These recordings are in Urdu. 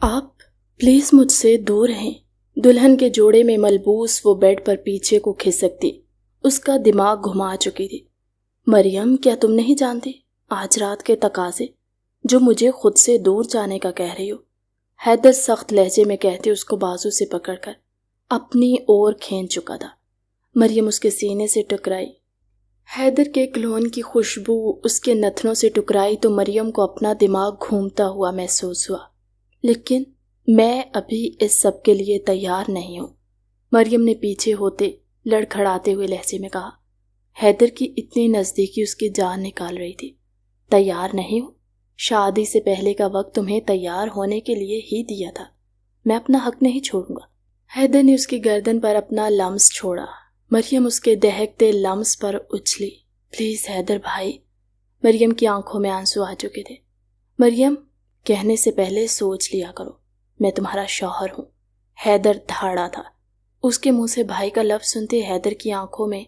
آپ پلیز مجھ سے دور رہیں۔ دلہن کے جوڑے میں ملبوس وہ بیڈ پر پیچھے کو کھسکتی، اس کا دماغ گھما چکی تھی۔ مریم، کیا تم نہیں جانتی آج رات کے تقاضے جو مجھے خود سے دور جانے کا کہہ رہی ہو؟ حیدر سخت لہجے میں کہتے اس کو بازو سے پکڑ کر اپنی اور کھینچ چکا تھا۔ مریم اس کے سینے سے ٹکرائی۔ حیدر کے کلون کی خوشبو اس کے نتنوں سے ٹکرائی تو مریم کو اپنا دماغ گھومتا ہوا محسوس ہوا۔ لیکن میں ابھی اس سب کے لیے تیار نہیں ہوں، مریم نے پیچھے ہوتے لڑکھڑاتے ہوئے لہجے میں کہا۔ حیدر کی اتنی نزدیکی اس کی جان نکال رہی تھی۔ تیار نہیں ہوں؟ شادی سے پہلے کا وقت تمہیں تیار ہونے کے لیے ہی دیا تھا، میں اپنا حق نہیں چھوڑوں گا۔ حیدر نے اس کی گردن پر اپنا لمس چھوڑا۔ مریم اس کے دہکتے لمس پر اچھلی۔ پلیز حیدر بھائی۔ مریم کی آنکھوں میں آنسو آ چکے تھے۔ مریم، کہنے سے پہلے سوچ لیا کرو، میں تمہارا شوہر ہوں۔ حیدر دھاڑا تھا۔ اس کے منہ سے بھائی کا لفظ سنتے حیدر کی آنکھوں میں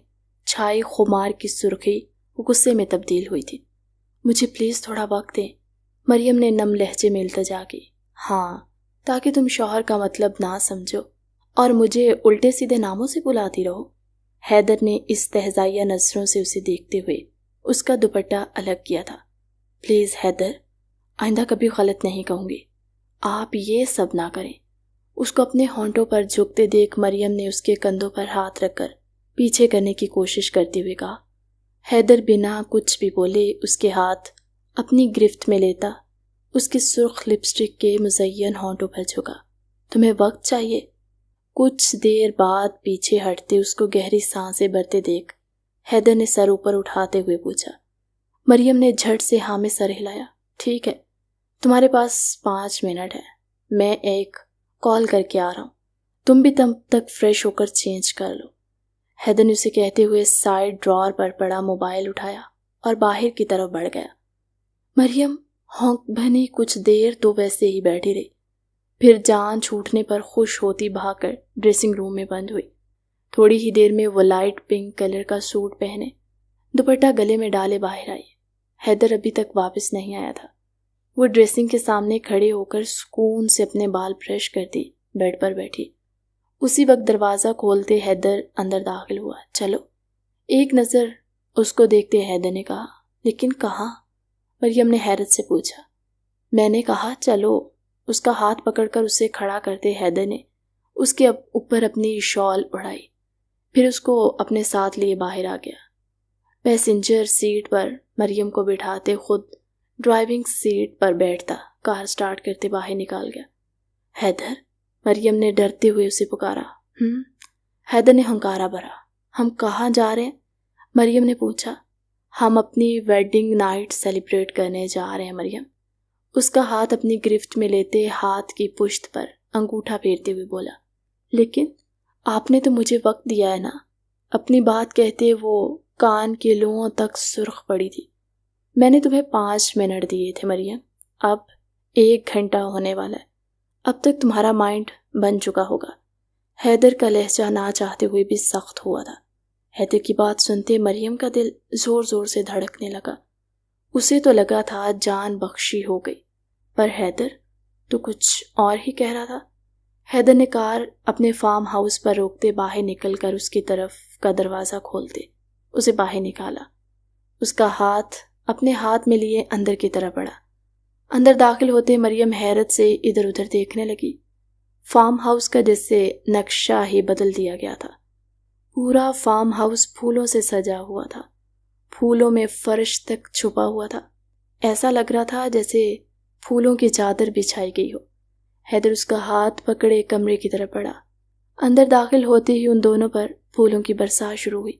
چھائی خمار کی سرخی غصے میں تبدیل ہوئی تھی۔ مجھے پلیز تھوڑا وقت دیں، مریم نے نم لہجے میں التجا کی۔ ہاں، تاکہ تم شوہر کا مطلب نہ سمجھو اور مجھے الٹے سیدھے ناموں سے بلاتی رہو۔ حیدر نے استہزائیہ نظروں سے اسے دیکھتے ہوئے اس کا دوپٹہ الگ کیا تھا۔ پلیز حیدر، آئندہ کبھی غلط نہیں کہوں گی، آپ یہ سب نہ کریں۔ اس کو اپنے ہونٹوں پر جھکتے دیکھ مریم نے اس کے کندھوں پر ہاتھ رکھ کر پیچھے کرنے کی کوشش کرتے ہوئے کہا۔ حیدر بنا کچھ بھی بولے اس کے ہاتھ اپنی گرفت میں لیتا اس کے سرخ لپسٹک کے مزین ہونٹوں پر جھکا۔ تمہیں وقت چاہیے؟ کچھ دیر بعد پیچھے ہٹتے اس کو گہری سانسیں بھرتے دیکھ حیدر نے سر اوپر اٹھاتے ہوئے پوچھا۔ مریم نے جھٹ سے ہاں میں سر ہلایا۔ ٹھیک ہے، تمہارے پاس 5 منٹ ہے، میں ایک کال کر کے آ رہا ہوں، تم بھی تب تک فریش ہو کر چینج کر لو۔ حیدر نے اسے کہتے ہوئے سائڈ ڈرار پر پڑا موبائل اٹھایا اور باہر کی طرف بڑھ گیا۔ مریم ہونک بھنی کچھ دیر تو ویسے ہی بیٹھی رہی، پھر جان چھوٹنے پر خوش ہوتی بھاگ کر ڈریسنگ روم میں بند ہوئی۔ تھوڑی ہی دیر میں وہ لائٹ پنک کلر کا سوٹ پہنے دوپٹہ گلے میں ڈالے باہر آئی۔ حیدر ابھی تک واپس نہیں آیا تھا۔ وہ ڈریسنگ کے سامنے کھڑے ہو کر سکون سے اپنے بال برش کرتی بیڈ پر بیٹھی۔ اسی وقت دروازہ کھولتے حیدر اندر داخل ہوا۔ چلو۔ ایک نظر اس کو دیکھتے حیدر نے کہا۔ لیکن کہاں؟ مریم نے حیرت سے پوچھا۔ میں نے کہا چلو۔ اس کا ہاتھ پکڑ کر اسے کھڑا کرتے حیدر نے اس کے اوپر اپنی شال اڑائی، پھر اس کو اپنے ساتھ لیے باہر آ گیا۔ پیسنجر سیٹ پر مریم کو بٹھاتے خود ڈرائیونگ سیٹ پر بیٹھتا کار سٹارٹ کرتے باہر نکال گیا۔ حیدر، مریم نے ڈرتے ہوئے اسے پکارا۔ حیدر نے ہنکارا بھرا۔ ہم کہاں جا رہے ہیں؟ مریم نے پوچھا۔ ہم اپنی ویڈنگ نائٹ سیلیبریٹ کرنے جا رہے ہیں مریم۔ اس کا ہاتھ اپنی گرفت میں لیتے ہاتھ کی پشت پر انگوٹھا پھیرتے ہوئے بولا۔ لیکن آپ نے تو مجھے وقت دیا ہے نا؟ اپنی بات کہتے وہ کان کے لوؤں تک سرخ پڑی تھی۔ میں نے تمہیں 5 منٹ دیے تھے مریم، اب 1 گھنٹہ ہونے والا ہے، اب تک تمہارا مائنڈ بن چکا ہوگا۔ حیدر کا لہجہ نہ چاہتے ہوئے بھی سخت ہوا تھا۔ حیدر کی بات سنتے مریم کا دل زور زور سے دھڑکنے لگا۔ اسے تو لگا تھا جان بخشی ہو گئی، پر حیدر تو کچھ اور ہی کہہ رہا تھا۔ حیدر نے کار اپنے فارم ہاؤس پر روکتے باہر نکل کر اس کی طرف کا دروازہ کھولتے اسے باہر نکالا۔ اس کا ہاتھ اپنے ہاتھ میں لیے اندر کی طرف بڑھا۔ اندر داخل ہوتے مریم حیرت سے ادھر ادھر دیکھنے لگی۔ فارم ہاؤس کا جیسے نقشہ ہی بدل دیا گیا تھا۔ پورا فارم ہاؤس پھولوں سے سجا ہوا تھا، پھولوں میں فرش تک چھپا ہوا تھا۔ ایسا لگ رہا تھا جیسے پھولوں کی چادر بچھائی گئی ہو۔ حیدر اس کا ہاتھ پکڑے کمرے کی طرف بڑھا۔ اندر داخل ہوتے ہی ان دونوں پر پھولوں کی برسات شروع ہوئی۔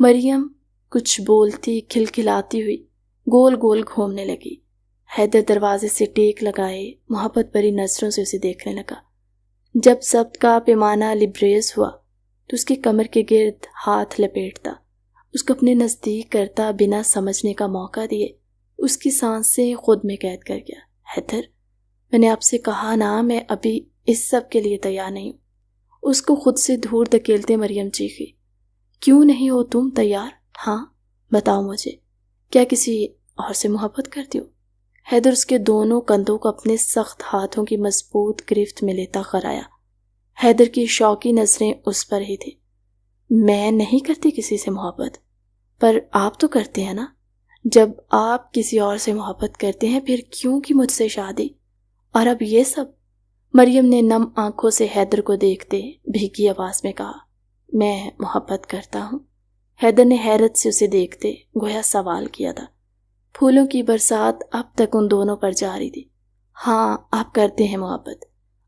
مریم کچھ بولتی کھلکھلاتی ہوئی گول گول گھومنے لگی۔ حیدر دروازے سے ٹیک لگائے محبت بھری نظروں سے اسے دیکھنے لگا۔ جب ضبط کا پیمانہ لبریز ہوا تو اس کی کمر کے گرد ہاتھ لپیٹتا اس کو اپنے نزدیک کرتا بنا سمجھنے کا موقع دیے اس کی سانسیں خود میں قید کر گیا۔ حیدر، میں نے آپ سے کہا نا، میں ابھی اس سب کے لیے تیار نہیں ہوں۔ اس کو خود سے دور دھکیلتے مریم چیخی۔ کیوں نہیں ہو تم تیار؟ ہاں بتاؤ مجھے، کیا کسی اور سے محبت کرتی ہو؟ حیدر اس کے دونوں کندھوں کو اپنے سخت ہاتھوں کی مضبوط گرفت میں لیتا خرایا۔ حیدر کی شوقی نظریں اس پر ہی تھی۔ میں نہیں کرتی کسی سے محبت، پر آپ تو کرتے ہیں نا؟ جب آپ کسی اور سے محبت کرتے ہیں پھر کیوں کی مجھ سے شادی؟ اور اب یہ سب؟ مریم نے نم آنکھوں سے حیدر کو دیکھتے بھیگی آواز میں کہا۔ میں محبت کرتا ہوں۔ حیدر نے حیرت سے اسے دیکھتے گویا سوال کیا تھا۔ پھولوں کی برسات اب تک ان دونوں پر جاری تھی۔ ہاں، آپ کرتے ہیں محبت۔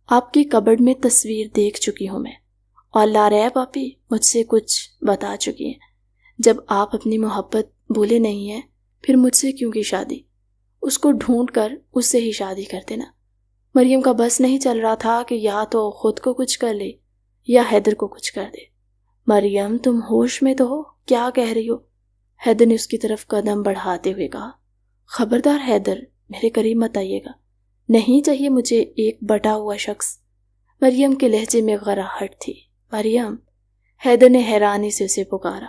آپ کی کبرڈ میں تصویر دیکھ چکی ہوں میں، اور لاریب آپی مجھ سے کچھ بتا چکی ہیں۔ جب آپ اپنی محبت بھولے نہیں ہیں پھر مجھ سے کیوں کی شادی؟ اس کو ڈھونڈ کر اس سے ہی شادی کرتے نا۔ مریم کا بس نہیں چل رہا تھا کہ یا تو خود کو کچھ کر لے یا حیدر کو کچھ کر دے۔ مریم تم ہوش میں تو ہو؟ کیا کہہ رہی ہو؟ حیدر نے اس کی طرف قدم بڑھاتے ہوئے کہا۔ خبردار حیدر، میرے قریب مت آئیے گا۔ نہیں چاہیے مجھے ایک بٹا ہوا شخص۔ مریم کے لہجے میں غراہٹ تھی۔ مریم، حیدر نے حیرانی سے اسے پکارا۔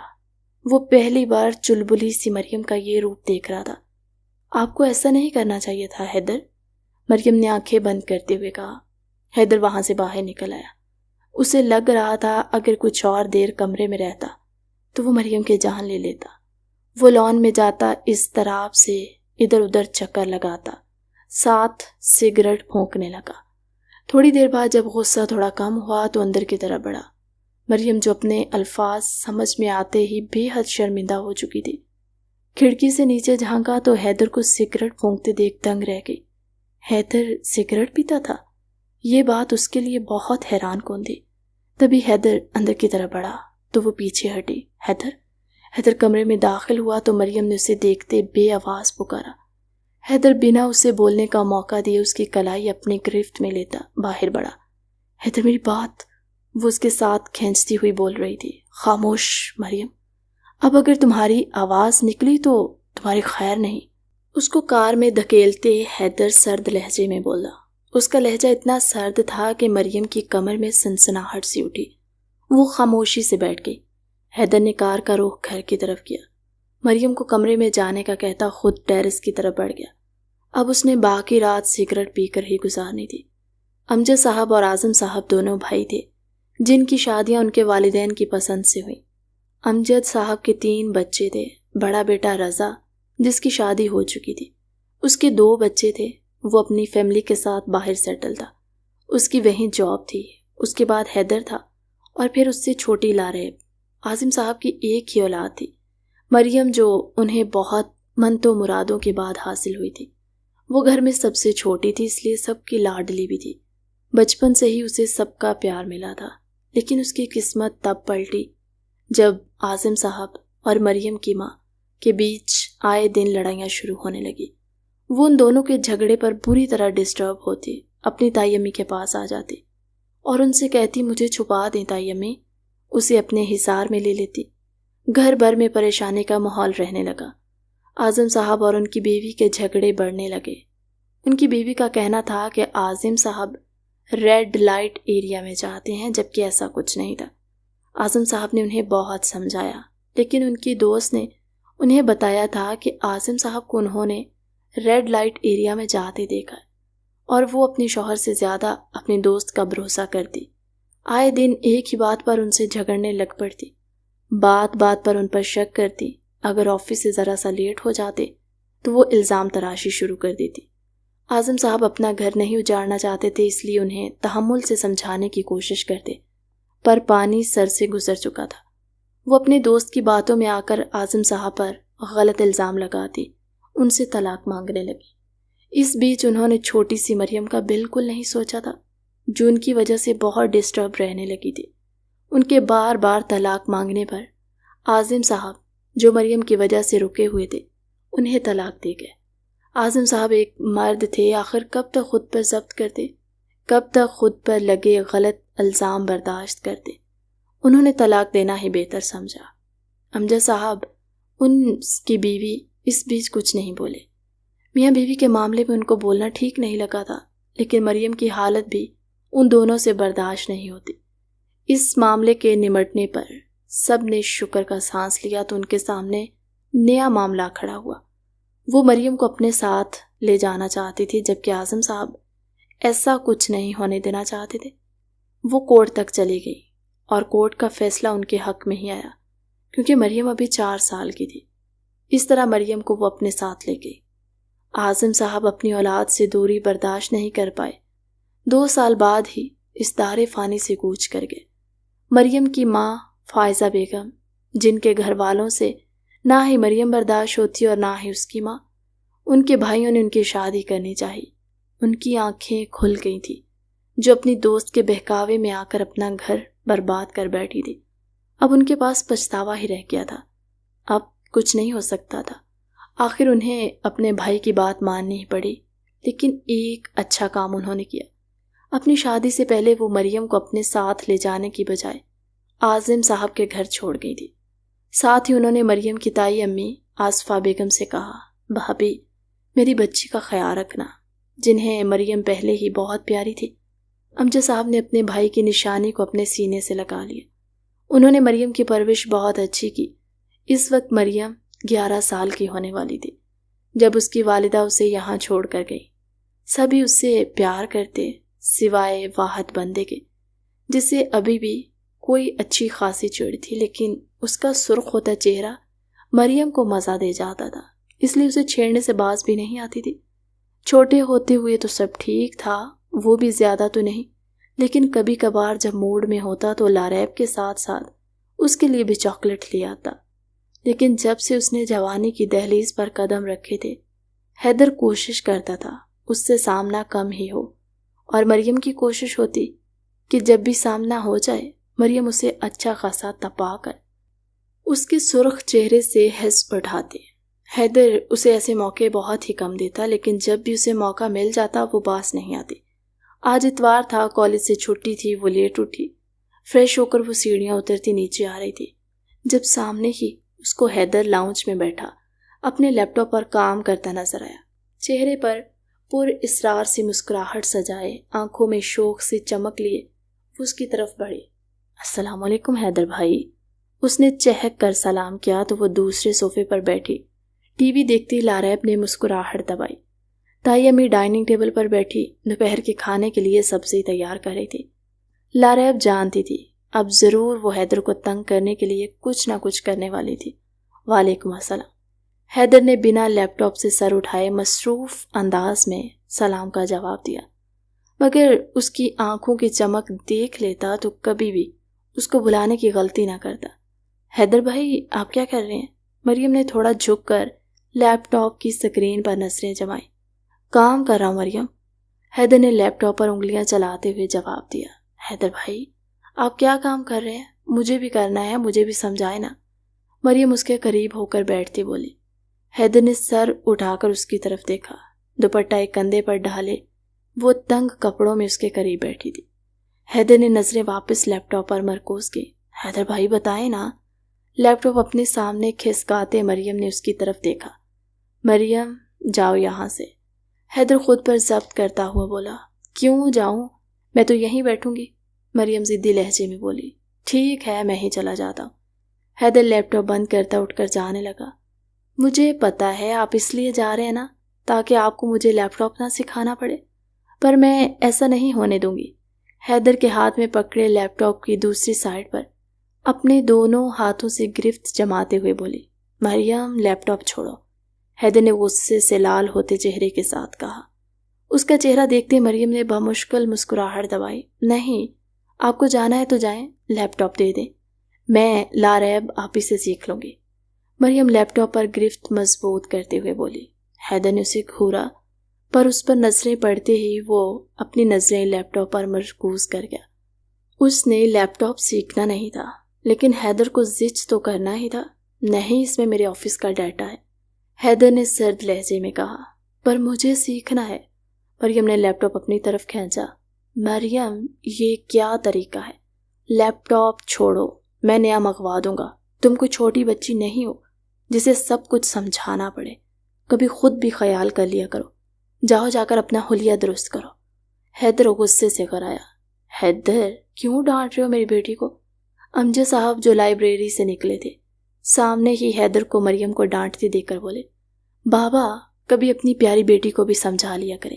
وہ پہلی بار چلبلی سی مریم کا یہ روپ دیکھ رہا تھا۔ آپ کو ایسا نہیں کرنا چاہیے تھا حیدر، مریم نے آنکھیں بند کرتے ہوئے کہا۔ حیدر وہاں سے باہر نکل آیا۔ اسے لگ رہا تھا اگر کچھ اور دیر کمرے میں رہتا تو وہ مریم کے جان لے لیتا۔ وہ لان میں جاتا، اس طرف سے ادھر ادھر چکر لگاتا، ساتھ سگریٹ پھونکنے لگا۔ تھوڑی دیر بعد جب غصہ تھوڑا کم ہوا تو اندر کی طرف بڑھا۔ مریم جو اپنے الفاظ سمجھ میں آتے ہی بے حد شرمندہ ہو چکی تھی، کھڑکی سے نیچے جھانکا تو حیدر کو سگریٹ پھونکتے دیکھ دنگ رہ گئی۔ حیدر سگریٹ پیتا تھا؟ یہ بات اس کے لیے بہت حیران کن تھی۔ تبھی حیدر اندر کی طرف بڑھا تو وہ پیچھے ہٹی۔ حیدر کمرے میں داخل ہوا تو مریم نے اسے دیکھتے بے آواز پکارا۔ حیدر بنا اسے بولنے کا موقع دیے اس کی کلائی اپنی گرفت میں لیتا باہر بڑھا۔ حیدر میری بات، وہ اس کے ساتھ کھینچتی ہوئی بول رہی تھی۔ خاموش مریم، اب اگر تمہاری آواز نکلی تو تمہاری خیر نہیں۔ اس کو کار میں دھکیلتے حیدر سرد لہجے میں بولا۔ اس کا لہجہ اتنا سرد تھا کہ مریم کی کمر میں سنسناہٹ سی اٹھی۔ وہ خاموشی سے بیٹھ گئی۔ حیدر نے کار کا رخ گھر کی طرف کیا۔ مریم کو کمرے میں جانے کا کہتا خود ٹیرس کی طرف بڑھ گیا۔ اب اس نے باقی رات سگریٹ پی کر ہی گزارنی تھی۔ امجد صاحب اور اعظم صاحب دونوں بھائی تھے جن کی شادیاں ان کے والدین کی پسند سے ہوئیں۔ امجد صاحب کے 3 بچے تھے۔ بڑا بیٹا رضا جس کی شادی ہو چکی تھی، اس کے 2 بچے تھے، وہ اپنی فیملی کے ساتھ باہر سیٹل تھا، اس کی وہیں جاب تھی۔ اس کے بعد حیدر تھا اور پھر اس سے چھوٹی لاریب۔ اعظم صاحب کی ایک ہی اولاد تھی، مریم، جو انہیں بہت منتوں مرادوں کے بعد حاصل ہوئی تھی۔ وہ گھر میں سب سے چھوٹی تھی، اس لیے سب کی لاڈلی بھی تھی۔ بچپن سے ہی اسے سب کا پیار ملا تھا، لیکن اس کی قسمت تب پلٹی جب اعظم صاحب اور مریم کی ماں کے بیچ آئے دن لڑائیاں شروع ہونے لگی۔ وہ ان دونوں کے جھگڑے پر بری طرح ڈسٹرب ہوتی، اپنی تائی امی کے پاس آ جاتی اور ان سے کہتی مجھے چھپا دیں تائی امی، اسے اپنے حصار میں لے لیتی۔ گھر بھر میں پریشانی کا ماحول رہنے لگا۔ اعظم صاحب اور ان کی بیوی کے جھگڑے بڑھنے لگے۔ ان کی بیوی کا کہنا تھا کہ اعظم صاحب ریڈ لائٹ ایریا میں جاتے ہیں، جبکہ ایسا کچھ نہیں تھا۔ اعظم صاحب نے انہیں بہت سمجھایا، لیکن ان کی دوست نے انہیں بتایا تھا کہ اعظم صاحب کو انہوں نے ریڈ لائٹ ایریا میں جاتے دیکھا اور وہ اپنے شوہر سے زیادہ اپنے دوست کا بھروسہ کرتی۔ آئے دن ایک ہی بات پر ان سے جھگڑنے لگ پڑتی، بات بات پر ان پر شک کرتی۔ اگر آفس سے ذرا سا لیٹ ہو جاتے تو وہ الزام تراشی شروع کر دیتی۔ اعظم صاحب اپنا گھر نہیں اجاڑنا چاہتے تھے، اس لیے انہیں تحمل سے سمجھانے کی کوشش کرتے، پر پانی سر سے گزر چکا تھا۔ وہ اپنے دوست کی باتوں میں آ کر اعظم صاحب پر غلط الزام لگاتی، ان سے طلاق مانگنے لگی۔ اس بیچ انہوں نے چھوٹی سی مریم کا بالکل نہیں سوچا تھا، جو ان کی وجہ سے بہت ڈسٹرب رہنے لگی تھی۔ ان کے بار بار طلاق مانگنے پر اعظم صاحب، جو مریم کی وجہ سے رکے ہوئے تھے، انہیں طلاق دے گئے۔ اعظم صاحب ایک مرد تھے، آخر کب تک خود پر ضبط کرتے، کب تک خود پر لگے غلط الزام برداشت کرتے۔ انہوں نے طلاق دینا ہی بہتر سمجھا۔ امجد صاحب، ان کی بیوی، اس بیچ کچھ نہیں بولے۔ میاں بیوی کے معاملے میں ان کو بولنا ٹھیک نہیں لگا تھا، لیکن مریم کی حالت بھی ان دونوں سے برداشت نہیں ہوتی۔ اس معاملے کے نمٹنے پر سب نے شکر کا سانس لیا تو ان کے سامنے نیا معاملہ کھڑا ہوا۔ وہ مریم کو اپنے ساتھ لے جانا چاہتی تھی، جبکہ اعظم صاحب ایسا کچھ نہیں ہونے دینا چاہتے تھے۔ وہ کورٹ تک چلی گئی اور کورٹ کا فیصلہ ان کے حق میں ہی آیا، کیونکہ مریم ابھی 4 سال کی تھی۔ اس طرح مریم کو وہ اپنے ساتھ لے گئی۔ اعظم صاحب اپنی اولاد سے دوری برداشت نہیں کر پائے۔ 2 سال بعد ہی اس دار فانی سے کوچ کر گئے۔ مریم کی ماں فائزہ بیگم، جن کے گھر والوں سے نہ ہی مریم برداشت ہوتی اور نہ ہی اس کی ماں، ان کے بھائیوں نے ان کی شادی کرنی چاہی۔ ان کی آنکھیں کھل گئی تھیں، جو اپنی دوست کے بہکاوے میں آ کر اپنا گھر برباد کر بیٹھی تھی۔ اب ان کے پاس پچھتاوا ہی رہ گیا تھا، اب کچھ نہیں ہو سکتا تھا۔ آخر انہیں اپنے بھائی کی بات ماننی ہی پڑی، لیکن ایک اچھا کام انہوں نے کیا۔ اپنی شادی سے پہلے وہ مریم کو اپنے ساتھ لے جانے کی بجائے اعظم صاحب کے گھر چھوڑ گئی تھی۔ ساتھ ہی انہوں نے مریم کی تائی امی آصفہ بیگم سے کہا، بھابی میری بچی کا خیال رکھنا، جنہیں مریم پہلے ہی بہت پیاری تھی۔ امجد صاحب نے اپنے بھائی کی نشانی کو اپنے سینے سے لگا لیا۔ انہوں نے مریم کی پرورش بہت اچھی کی۔ اس وقت مریم 11 سال کی ہونے والی تھی جب اس کی والدہ اسے یہاں چھوڑ کر گئی۔ سبھی اس سے پیار کرتے سوائے واحد بندے کے، جسے ابھی بھی کوئی اچھی خاصی چڑ تھی، لیکن اس کا سرخ ہوتا چہرہ مریم کو مزہ دے جاتا تھا، اس لیے اسے چھیڑنے سے باز بھی نہیں آتی تھی۔ چھوٹے ہوتے ہوئے تو سب ٹھیک تھا، وہ بھی زیادہ تو نہیں، لیکن کبھی کبھار جب موڈ میں ہوتا تو لاریب کے ساتھ ساتھ اس کے لیے بھی چاکلیٹ لے آتا۔ لیکن جب سے اس نے جوانی کی دہلیز پر قدم رکھے تھے، حیدر کوشش کرتا تھا اس سے سامنا کم ہی ہو، اور مریم کی کوشش ہوتی کہ جب بھی سامنا ہو جائے مریم اسے اچھا خاصا تپا کر اس کے سرخ چہرے سے حس اٹھاتے۔ حیدر اسے ایسے موقع بہت ہی کم دیتا، لیکن جب بھی اسے موقع مل جاتا وہ باز نہیں آتی۔ آج اتوار تھا، کالج سے چھٹی تھی، وہ لیٹ اٹھی۔ فریش ہو کر وہ سیڑھیاں اترتی نیچے آ رہی تھی جب سامنے ہی اس کو حیدر لاؤنج میں بیٹھا اپنے لیپ ٹاپ پر کام کرتا نظر آیا۔ چہرے پر پر اصرار سے مسکراہٹ سجائے، آنکھوں میں شوق سے چمک لیے وہ اس کی طرف بڑھی۔ السلام علیکم حیدر بھائی، اس نے چہک کر سلام کیا تو وہ دوسرے صوفے پر بیٹھی ٹی وی دیکھتی لاریب نے مسکراہٹ دبائی۔ تائی امی ڈائننگ ٹیبل پر بیٹھی دوپہر کے کھانے کے لیے سبزی تیار کر رہی تھی۔ لاریب جانتی تھی اب ضرور وہ حیدر کو تنگ کرنے کے لیے کچھ نہ کچھ کرنے والی تھی۔ وعلیکم السلام، حیدر نے بنا لیپ ٹاپ سے سر اٹھائے مصروف انداز میں سلام کا جواب دیا، مگر اس کی آنکھوں کی چمک دیکھ لیتا تو کبھی بھی اس کو بلانے کی غلطی نہ کرتا۔ حیدر بھائی آپ کیا کر رہے ہیں؟ مریم نے تھوڑا جھک کر لیپ ٹاپ کی سکرین پر نظریں جمائی۔ کام کر رہا ہوں مریم، حیدر نے لیپ ٹاپ پر انگلیاں چلاتے ہوئے جواب دیا۔ حیدر بھائی آپ کیا کام کر رہے ہیں؟ مجھے بھی کرنا ہے، مجھے بھی سمجھائے نا۔ مریم اس کے قریب ہو کر بیٹھتی بولی۔ حیدر نے سر اٹھا کر اس کی طرف دیکھا۔ دوپٹہ ایک کندھے پر ڈھالے وہ تنگ کپڑوں میں اس کے قریب بیٹھی تھی۔ حیدر نے نظریں واپس لیپ ٹاپ پر مرکوز کی۔ حیدر بھائی بتائیں نا۔ لیپ ٹاپ اپنے سامنے کھسکاتے مریم نے اس کی طرف دیکھا۔ مریم جاؤ یہاں سے، حیدر خود پر ضبط کرتا ہوا بولا۔ کیوں جاؤں؟ میں تو یہیں بیٹھوں گی، مریم ضدی لہجے میں بولی۔ ٹھیک ہے میں ہی چلا جاتا ہوں۔ حیدر لیپ ٹاپ بند کرتا اٹھ کر جانے لگا۔ مجھے پتا ہے آپ اس لیے جا رہے ہیں نا تاکہ آپ کو مجھے لیپ ٹاپ نہ سکھانا پڑے، پر میں ایسا نہیں ہونے دوں گی۔ حیدر کے ہاتھ میں پکڑے لیپ ٹاپ کی دوسری سائڈ پر اپنے دونوں ہاتھوں سے گرفت جماتے ہوئے بولی۔ مریم لیپ ٹاپ چھوڑو، حیدر نے غصے سے لال ہوتے چہرے کے ساتھ کہا۔ اس کا چہرہ دیکھتے مریم نے بمشکل مسکراہٹ دبائی۔ نہیں، آپ کو جانا ہے تو جائیں، لیپ ٹاپ دے دیں، میں لاریب آپ ہی سے سیکھ لوں گی، مریم لیپ ٹاپ پر گرفت مضبوط کرتے ہوئے بولی۔ حیدر نے اسے گھورا، پر اس پر نظریں پڑتے ہی وہ اپنی نظریں لیپ ٹاپ پر مرکوز کر گیا۔ اس نے لیپ ٹاپ سیکھنا نہیں تھا، لیکن حیدر کو زج تو کرنا ہی تھا۔ نہیں، اس میں میرے آفس کا ڈیٹا ہے، حیدر نے سرد لہجے میں کہا۔ پر مجھے سیکھنا ہے، مریم نے لیپ ٹاپ اپنی طرف کھینچا۔ مریم یہ کیا طریقہ ہے؟ لیپ ٹاپ چھوڑو، میں نیا منگوا دوں گا۔ تم کوئی چھوٹی بچی نہیں ہو جسے سب کچھ سمجھانا پڑے، کبھی خود بھی خیال کر لیا کرو۔ جاؤ جا کر اپنا حلیہ درست کرو، حیدر غصے سے کرایا۔ حیدر کیوں ڈانٹ رہے ہو میری بیٹی کو؟ امجد صاحب جو لائبریری سے نکلے تھے سامنے ہی حیدر کو مریم کو ڈانٹتی دیکھ کر بولے۔ بابا کبھی اپنی پیاری بیٹی کو بھی سمجھا لیا کریں۔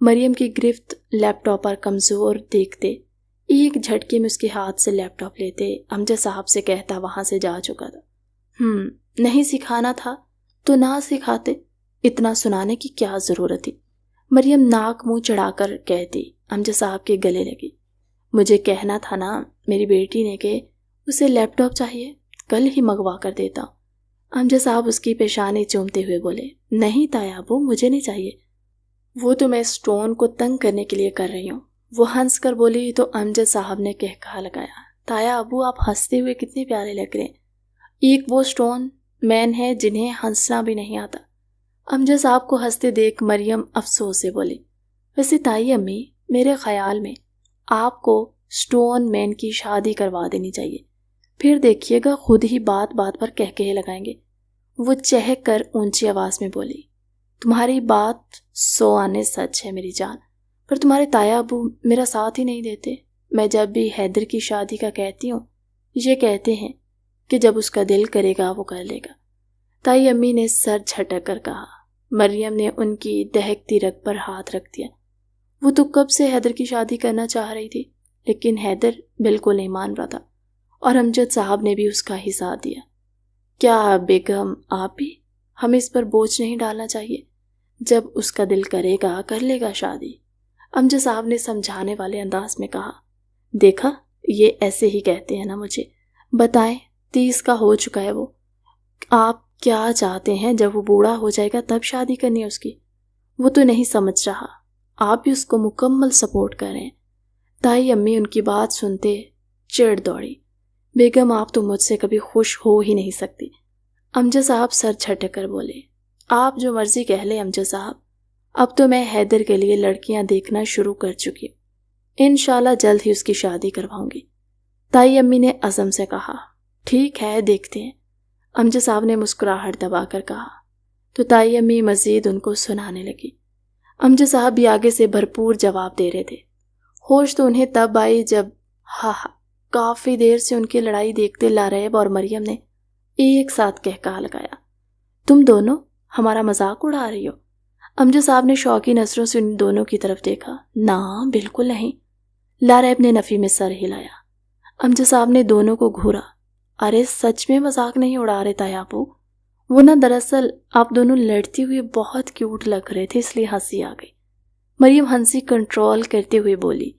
مریم کی گرفت لیپ ٹاپ پر کمزور دیکھتے ایک جھٹکے میں اس کے ہاتھ سے لیپ ٹاپ لیتے امجد صاحب سے کہتا وہاں سے جا چکا تھا، نہیں سکھانا تھا تو نہ سکھاتے، اتنا سنانے کی کیا ضرورت تھی۔ مریم ناک منہ چڑھا کر کہتی، امجد صاحب کے گلے لگی، مجھے کہنا تھا نا میری بیٹی نے کہ اسے لیپ ٹاپ چاہیے، کل ہی منگوا کر دیتا۔ امجد صاحب اس کی پیشانی چومتے ہوئے بولے، نہیں تایا ابو، مجھے نہیں چاہیے، وہ تو میں اسٹون کو تنگ کرنے کے لیے کر رہی ہوں۔ وہ ہنس کر بولی تو امجد صاحب نے کہا لگایا، تایا ابو آپ ہنستے ہوئے کتنے پیارے لگ رہے ہیں، ایک وہ اسٹون مین ہے جنہیں ہنسنا بھی نہیں آتا۔ امجد صاحب کو ہنستے دیکھ مریم افسوس سے بولی، ویسے تائی امی، میرے خیال میں آپ کو اسٹون مین کی شادی کروا دینی چاہیے، پھر دیکھیے گا خود ہی بات بات پر کہکہے لگائیں گے۔ وہ چہک کر اونچی آواز میں بولی، تمہاری بات 100 آنے سچ ہے میری جان، پر تمہارے تایا ابو میرا ساتھ ہی نہیں دیتے۔ میں جب بھی حیدر کی شادی کا کہتی ہوں، یہ کہتے ہیں کہ جب اس کا دل کرے گا وہ کر لے گا۔ تائی امی نے سر جھٹک کر کہا۔ مریم نے ان کی دہکتی رگ پر ہاتھ رکھ دیا۔ وہ تو کب سے حیدر کی شادی کرنا چاہ رہی تھی، لیکن حیدر بالکل نہیں مان رہا تھا، اور امجد صاحب نے بھی اس کا ہی ساتھ دیا۔ کیا بیگم آپ بھی؟ ہمیں اس پر بوجھ نہیں ڈالنا چاہیے، جب اس کا دل کرے گا کر لے گا شادی، امجد صاحب نے سمجھانے والے انداز میں کہا۔ دیکھا، یہ ایسے ہی کہتے ہیں نا مجھے، بتائیں 30 کا ہو چکا ہے وہ، آپ کیا چاہتے ہیں جب وہ بوڑھا ہو جائے گا تب شادی کرنی ہے اس کی؟ وہ تو نہیں سمجھ رہا، آپ بھی اس کو مکمل سپورٹ کر رہے ہیں۔ تائی امی ان کی بات سنتے چڑ دوڑی، بیگم آپ تو مجھ سے کبھی خوش ہو ہی نہیں سکتی۔ امجد صاحب سر جھٹک کر بولے، آپ جو مرضی کہہ لیں امجد صاحب، اب تو میں حیدر کے لیے لڑکیاں دیکھنا شروع کر چکی ہوں، انشاءاللہ جلد ہی اس کی شادی کرواؤں گی۔ تائی امی نے عزم سے کہا، ٹھیک ہے دیکھتے ہیں۔ امجد صاحب نے مسکراہٹ دبا کر کہا، تو تائی امی مزید ان کو سنانے لگی۔ امجد صاحب بھی آگے سے بھرپور جواب دے رہے تھے۔ ہوش تو انہیں تب آئی جب کافی دیر سے ان کی لڑائی دیکھتے لاریب اور مریم نے ایک ساتھ کہا لگایا، تم دونوں ہمارا مذاق اڑا رہی ہو؟ امجد صاحب نے شوقی نظروں سے ان دونوں کی طرف دیکھا۔ نہ بالکل نہیں، لاریب نے نفی میں سر ہلایا۔ امجد صاحب نے دونوں کو گھورا، ارے سچ میں مذاق نہیں اڑا رہے تایا ابو، وہ نہ دراصل آپ دونوں لڑتی ہوئی بہت کیوٹ لگ رہے تھے اس لیے ہنسی آ گئی۔ مریم ہنسی کنٹرول کرتے ہوئے بولی،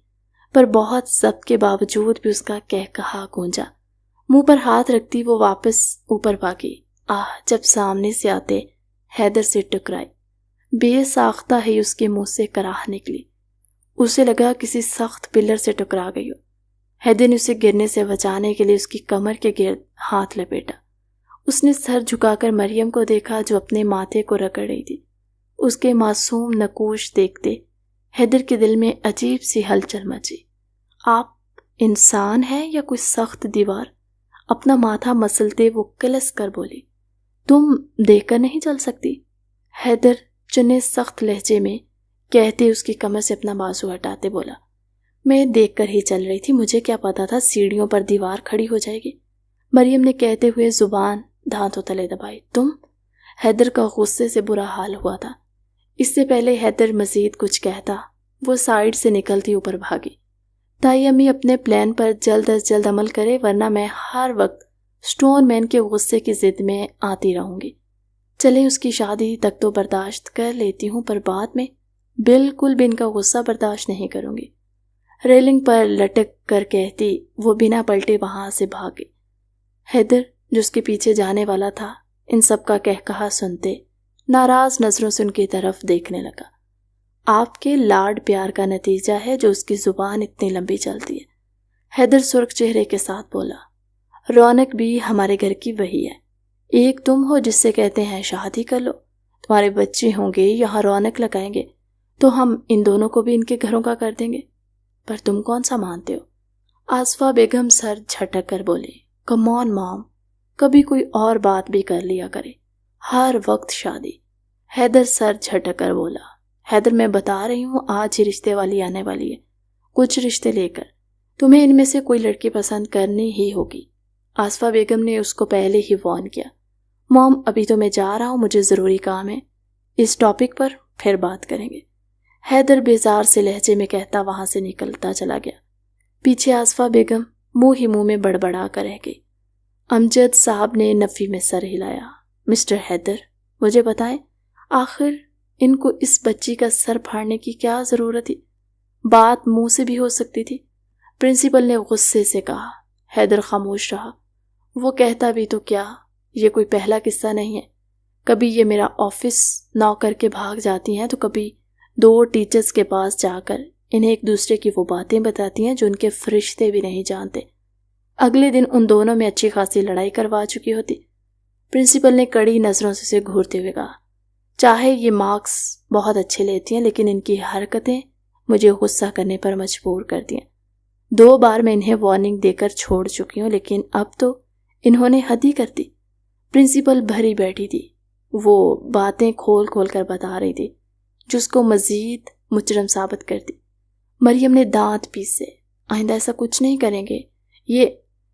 پر بہت ضبط کے باوجود بھی اس کا کہا گونجا۔ منہ پر ہاتھ رکھتی وہ واپس اوپر بھاگی۔ جب سامنے سے آتے حیدر سے ٹکرائی، بے ساختہ ہی اس کے منہ سے کراہ نکلی۔ اسے لگا کسی سخت پلر سے ٹکرا گئی ہو۔ حیدر نے اسے گرنے سے بچانے کے لیے اس کی کمر کے گرد ہاتھ لپیٹا۔ اس نے سر جھکا کر مریم کو دیکھا جو اپنے ماتھے کو رگڑ رہی تھی۔ اس کے معصوم نقوش دیکھتے حیدر کے دل میں عجیب سی ہلچل مچی۔ آپ انسان ہیں یا کوئی سخت دیوار؟ اپنا ماتھا مسلتے وہ کلس کر بولی، تم دیکھ کر نہیں چل سکتی؟ حیدر چنے سخت لہجے میں کہتے اس کی کمر سے اپنا بازو ہٹاتے بولا، میں دیکھ کر ہی چل رہی تھی، مجھے کیا پتا تھا سیڑھیوں پر دیوار کھڑی ہو جائے گی۔ مریم نے کہتے ہوئے زبان دھانتوں تلے دبائی۔ تم؟ حیدر کا غصے سے برا حال ہوا تھا۔ اس سے پہلے حیدر مزید کچھ کہتا وہ سائیڈ سے نکلتی اوپر بھاگی۔ تائی امی اپنے پلان پر جلد از جلد عمل کرے ورنہ میں ہر وقت سٹون مین کے غصے کی ضد میں آتی رہوں گی۔ چلیں اس کی شادی تک تو برداشت کر لیتی ہوں، پر بعد میں بالکل بھی ان کا غصہ برداشت نہیں کروں گی۔ ریلنگ پر لٹک کر کہتی وہ بنا پلٹے وہاں سے بھاگے۔ حیدر جو اس کے پیچھے جانے والا تھا ان سب کا کہا سنتے ناراض نظروں سے ان کی طرف دیکھنے لگا۔ آپ کے لاڈ پیار کا نتیجہ ہے جو اس کی زبان اتنی لمبی چلتی ہے، حیدر سرخ چہرے کے ساتھ بولا۔ رونق بھی ہمارے گھر کی وہی ہے، ایک تم ہو جس سے کہتے ہیں شادی کر لو، تمہارے بچے ہوں گے یہاں رونق لگائیں گے تو ہم ان دونوں کو بھی ان کے گھروں کا کر دیں گے، پر تم کون سا مانتے ہو؟ آصفہ بیگم سر جھٹک کر بولے، کم آن مام، کبھی کوئی اور بات بھی کر لیا کرے، ہر وقت شادی۔ حیدر سر جھٹک کر بولا، حیدر میں بتا رہی ہوں آج ہی رشتے والی آنے والی ہے، کچھ رشتے لے کر، تمہیں ان میں سے کوئی لڑکی پسند کرنی ہی ہوگی۔ آصفہ بیگم نے اس کو پہلے ہی وارن کیا، موم ابھی تو میں جا رہا ہوں، مجھے ضروری کام ہے، اس ٹاپک پر پھر بات کریں گے، حیدر بیزار سے لہجے میں کہتا وہاں سے نکلتا چلا گیا۔ پیچھے آصفہ بیگم منہ ہی منہ میں بڑبڑا کر رہ گئی۔ امجد صاحب نے نفی میں سر ہلایا۔ مسٹر حیدر، مجھے بتائیں، آخر ان کو اس بچی کا سر پھاڑنے کی کیا ضرورت تھی؟ بات منہ سے بھی ہو سکتی تھی۔ پرنسپل نے غصے سے کہا۔ حیدر خاموش رہا۔ وہ کہتا بھی تو کیا، یہ کوئی پہلا قصہ نہیں ہے۔ کبھی یہ میرا آفس نوک کر کے بھاگ جاتی ہیں تو کبھی 2 ٹیچرز کے پاس جا کر انہیں ایک دوسرے کی وہ باتیں بتاتی ہیں جو ان کے فرشتے بھی نہیں جانتے۔ اگلے دن ان دونوں میں اچھی خاصی لڑائی کروا چکی ہوتی۔ پرنسپل نے کڑی نظروں سے اسے گھورتے ہوئے کہا، چاہے یہ مارکس بہت اچھے لیتی ہیں لیکن ان کی حرکتیں مجھے غصہ کرنے پر مجبور کر دیں۔ 2 بار میں انہیں وارننگ دے کر چھوڑ چکی ہوں لیکن اب تو انہوں نے حد ہی کر دی۔ پرنسپل بھری بیٹھی تھی، وہ باتیں کھول کھول کر بتا رہی تھی جو اس کو مزید مجرم ثابت کرتی۔ مریم نے دانت پیسے، آئندہ ایسا کچھ نہیں کریں گے یہ۔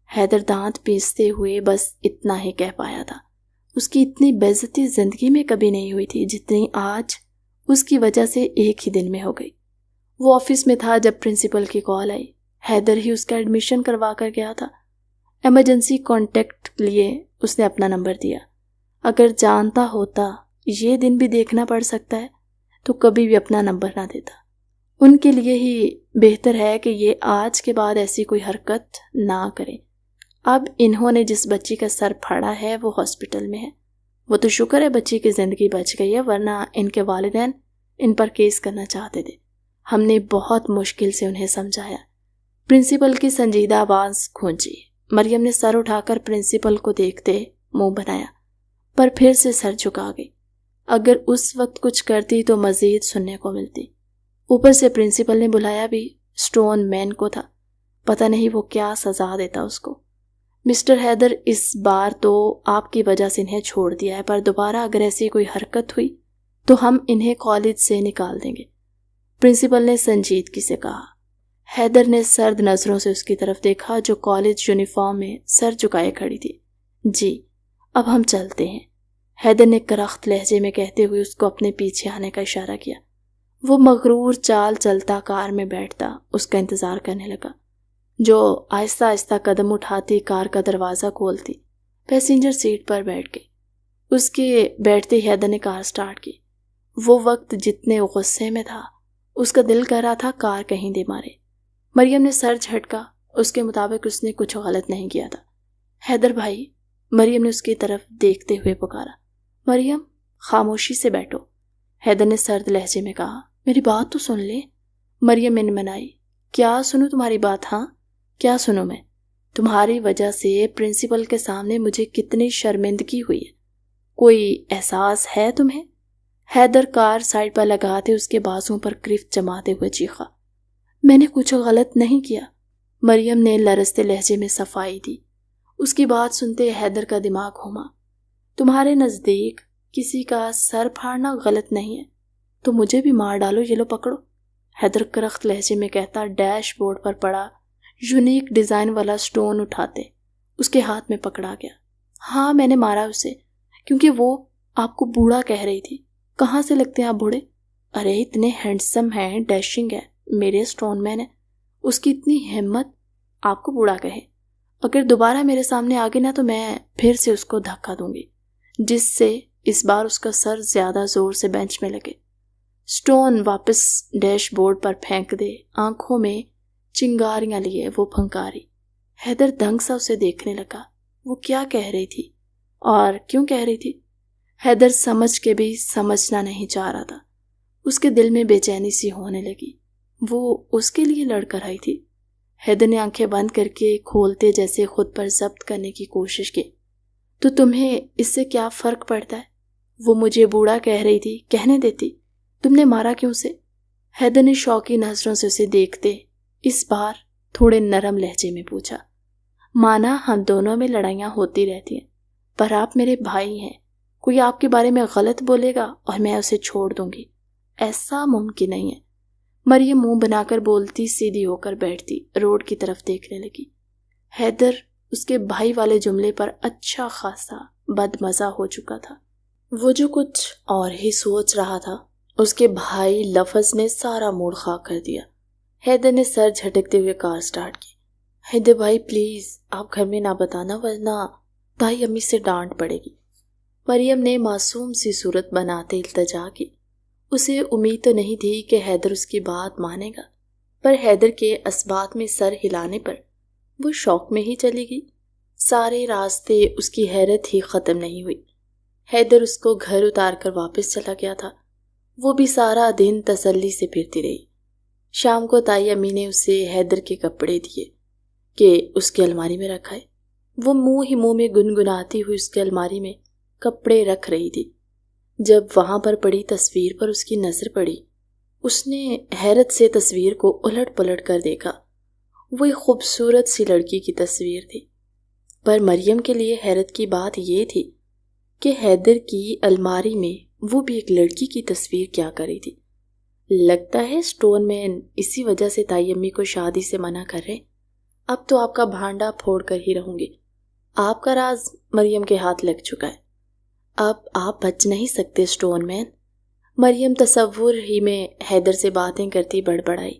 حیدر دانت پیستے ہوئے بس اتنا ہی کہہ پایا تھا۔ اس کی اتنی بے عزتی زندگی میں کبھی نہیں ہوئی تھی جتنی آج اس کی وجہ سے ایک ہی دن میں ہو گئی۔ وہ آفس میں تھا جب پرنسپل کی کال آئی۔ حیدر ہی اس کا ایڈمیشن کروا کر گیا تھا۔ ایمرجنسی کانٹیکٹ لیے اس نے اپنا نمبر دیا۔ اگر جانتا ہوتا یہ دن بھی دیکھنا پڑ سکتا ہے تو کبھی بھی اپنا نمبر نہ دیتا۔ ان کے لیے ہی بہتر ہے کہ یہ آج کے بعد ایسی کوئی حرکت نہ کرے۔ اب انہوں نے جس بچی کا سر پھاڑا ہے وہ ہاسپٹل میں ہے۔ وہ تو شکر ہے بچی کی زندگی بچ گئی ہے، ورنہ ان کے والدین ان پر کیس کرنا چاہتے تھے۔ ہم نے بہت مشکل سے انہیں سمجھایا۔ پرنسپل کی سنجیدہ آواز گونجی۔ مریم نے سر اٹھا کر پرنسپل کو دیکھتے منہ بنایا، پر پھر سے سر جھکا گئی۔ اگر اس وقت کچھ کرتی تو مزید سننے کو ملتی۔ اوپر سے پرنسپل نے بلایا بھی سٹون مین کو تھا، پتہ نہیں وہ کیا سزا دیتا اس کو۔ مسٹر حیدر، اس بار تو آپ کی وجہ سے انہیں چھوڑ دیا ہے، پر دوبارہ اگر ایسی کوئی حرکت ہوئی تو ہم انہیں کالج سے نکال دیں گے، پرنسپل نے سنجیدگی سے کہا۔ حیدر نے سرد نظروں سے اس کی طرف دیکھا جو کالج یونیفارم میں سر جھکائے کھڑی تھی۔ جی، اب ہم چلتے ہیں، حیدر نے کرخت لہجے میں کہتے ہوئے اس کو اپنے پیچھے آنے کا اشارہ کیا۔ وہ مغرور چال چلتا کار میں بیٹھتا اس کا انتظار کرنے لگا، جو آہستہ آہستہ قدم اٹھاتی کار کا دروازہ کھولتی پیسنجر سیٹ پر بیٹھ گئی۔ اس کے بیٹھتے ہی حیدر نے کار سٹارٹ کی۔ وہ وقت جتنے غصے میں تھا اس کا دل کر رہا تھا کار کہیں دے مارے۔ مریم نے سر جھٹکا، اس کے مطابق اس نے کچھ غلط نہیں کیا تھا۔ حیدر بھائی، مریم نے اس کی طرف دیکھتے ہوئے پکارا۔ مریم، خاموشی سے بیٹھو، حیدر نے سرد لہجے میں کہا۔ میری بات تو سن لے، مریم نے منائی۔ کیا سنوں تمہاری بات؟ ہاں کیا سنوں میں؟ تمہاری وجہ سے پرنسپل کے سامنے مجھے کتنی شرمندگی ہوئی ہے، کوئی احساس ہے تمہیں؟ حیدر کار سائڈ پر لگاتے اس کے بازوں پر گرفت جماتے ہوئے چیخا۔ میں نے کچھ غلط نہیں کیا، مریم نے لرزتے لہجے میں صفائی دی۔ اس کی بات سنتے حیدر کا دماغ گھوما۔ تمہارے نزدیک کسی کا سر پھاڑنا غلط نہیں ہے تو مجھے بھی مار ڈالو، یہ لو پکڑو، حیدر کرخت لہجے میں کہتا ڈیش بورڈ پر پڑا یونیک ڈیزائن والا سٹون اٹھاتے اس کے ہاتھ میں پکڑا گیا۔ ہاں، میں نے مارا اسے کیونکہ وہ آپ کو بوڑھا کہہ رہی تھی۔ کہاں سے لگتے ہیں آپ بوڑھے؟ ارے اتنے ہینڈسم ہیں، ڈیشنگ ہے، میرے سٹون مین ہے، اس کی اتنی ہمت آپ کو بوڑھا کہے۔ اگر دوبارہ میرے سامنے آگے نا تو میں پھر سے اس کو دھکا دوں گی، جس سے اس بار اس کا سر زیادہ زور سے بینچ میں لگے۔ سٹون واپس ڈیش بورڈ پر پھینک دے، آنکھوں میں چنگاریاں لیے وہ پھنکاری۔ حیدر دنگ سا اسے دیکھنے لگا۔ وہ کیا کہہ رہی تھی اور کیوں کہہ رہی تھی؟ حیدر سمجھ کے بھی سمجھنا نہیں چاہ رہا تھا۔ اس کے دل میں بے چینی سی ہونے لگی۔ وہ اس کے لیے لڑ کر آئی تھی۔ حیدر نے آنکھیں بند کر کے کھولتے جیسے خود پر ضبط کرنے کی کوشش کی۔ تو تمہیں اس سے کیا فرق پڑتا ہے؟ وہ مجھے بوڑھا کہہ رہی تھی، کہنے دیتی، تم نے مارا کیوں اسے؟ حیدر نے شوقی نظروں سے اسے دیکھتے اس بار تھوڑے نرم لہجے میں پوچھا۔ مانا ہم دونوں میں لڑائیاں ہوتی رہتی ہیں، پر آپ میرے بھائی ہیں، کوئی آپ کے بارے میں غلط بولے گا اور میں اسے چھوڑ دوں گی، ایسا ممکن نہیں ہے۔ مریم منہ بنا کر بولتی سیدھی ہو کر بیٹھتی روڈ کی طرف دیکھنے لگی۔ حیدر اس کے بھائی والے جملے پر اچھا خاصا بد مزہ ہو چکا تھا۔ وہ جو کچھ اور ہی سوچ رہا تھا، اس کے بھائی لفظ نے سارا موڈ خاک کر دیا۔ حیدر نے سر جھٹکتے ہوئے کار سٹارٹ کی۔ حیدر بھائی پلیز آپ گھر میں نہ بتانا ورنہ بھائی امی سے ڈانٹ پڑے گی۔ مریم نے معصوم سی صورت بناتے التجا کی۔ اسے امید تو نہیں تھی کہ حیدر اس کی بات مانے گا، پر حیدر کے اسبات میں سر ہلانے پر وہ شوق میں ہی چلی گئی۔ سارے راستے اس کی حیرت ہی ختم نہیں ہوئی۔ حیدر اس کو گھر اتار کر واپس چلا گیا تھا۔ وہ بھی سارا دن تسلی سے پھرتی رہی۔ شام کو تائی امی نے اسے حیدر کے کپڑے دیے کہ اس کی الماری میں رکھائے۔ وہ منہ ہی منہ میں گنگناتی ہوئی اس کی الماری میں کپڑے رکھ رہی تھی۔ جب وہاں پر پڑی تصویر پر اس کی نظر پڑی، اس نے حیرت سے تصویر کو الٹ پلٹ کر دیکھا۔ وہ ایک خوبصورت سی لڑکی کی تصویر تھی، پر مریم کے لیے حیرت کی بات یہ تھی کہ حیدر کی الماری میں وہ بھی ایک لڑکی کی تصویر کیا کری تھی۔ لگتا ہے اسٹون مین اسی وجہ سے تائی امی کو شادی سے منع کر رہے۔ اب تو آپ کا بھانڈا پھوڑ کر ہی رہوں گی۔ آپ کا راز مریم کے ہاتھ لگ چکا ہے، اب آپ بچ نہیں سکتے اسٹون مین۔ مریم تصور ہی میں حیدر سے باتیں کرتی بڑبڑائی،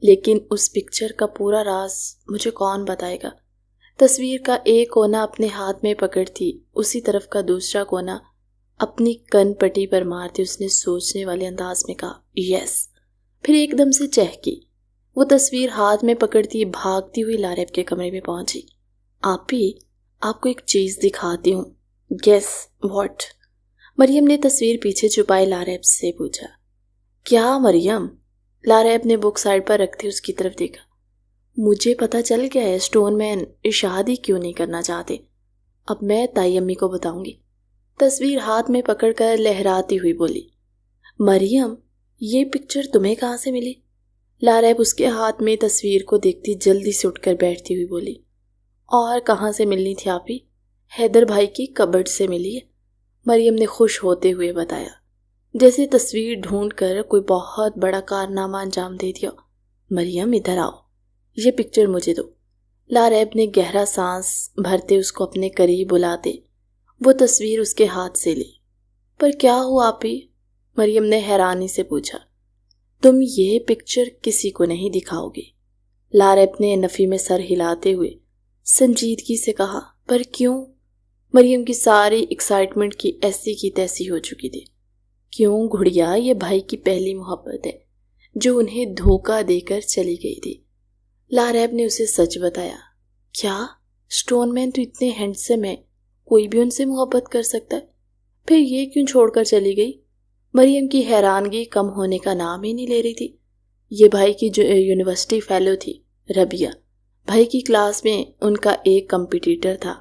لیکن اس پکچر کا پورا راز مجھے کون بتائے گا؟ تصویر کا ایک کونا اپنے ہاتھ میں پکڑتی، اسی طرف کا دوسرا کونا اپنی کن پٹی پر مارتی اس نے سوچنے والے انداز میں کہا یس، پھر ایک دم سے چہکی۔ وہ تصویر ہاتھ میں پکڑتی بھاگتی ہوئی لاریب کے کمرے میں پہنچی۔ آپی، آپ کو ایک چیز دکھاتی ہوں۔ Guess what? مریم نے تصویر پیچھے چھپائے لاریب سے پوچھا۔ کیا مریم؟ لاریب نے بک سائڈ پر رکھتے اس کی طرف دیکھا۔ مجھے پتا چل گیا ہے اسٹون مین شادی کیوں نہیں کرنا چاہتے، اب میں تائی امی کو بتاؤں گی۔ تصویر ہاتھ میں پکڑ کر لہراتی ہوئی بولی۔ مریم، یہ پکچر تمہیں کہاں سے ملی؟ لاریب اس کے ہاتھ میں تصویر کو دیکھتی جلدی سے اٹھ کر بیٹھتی ہوئی بولی۔ اور کہاں سے ملنی تھی آپی؟ حیدر بھائی کی کبڈ سے ملی ہے، مریم نے خوش ہوتے ہوئے بتایا، جیسے تصویر ڈھونڈ کر کوئی بہت بڑا کارنامہ انجام دے دیا۔ مریم ادھر آؤ، یہ پکچر مجھے دو۔ لاریب نے گہرا سانس بھرتے اس کو اپنے قریب بلاتے وہ تصویر اس کے ہاتھ سے لی۔ پر کیا ہوا آپی؟ مریم نے حیرانی سے پوچھا۔ تم یہ پکچر کسی کو نہیں دکھاؤ گی، لاریب نے نفی میں سر ہلاتے ہوئے سنجیدگی سے کہا۔ پر کیوں؟ مریم کی ساری ایکسائٹمنٹ کی ایسی کی تیسی ہو چکی تھی۔ کیوں گھڑیا، یہ بھائی کی پہلی محبت ہے جو انہیں دھوکہ دے کر چلی گئی تھی۔ لاریب نے اسے سچ بتایا۔ کیا؟ اسٹون مین تو اتنے ہینڈسم ہے، کوئی بھی ان سے محبت کر سکتا ہے، پھر یہ کیوں چھوڑ کر چلی گئی؟ مریم کی حیرانگی کم ہونے کا نام ہی نہیں لے رہی تھی۔ یہ بھائی کی جو یونیورسٹی فیلو تھی، ربیہ، بھائی کی کلاس میں ان کا ایک کمپٹیٹر تھا،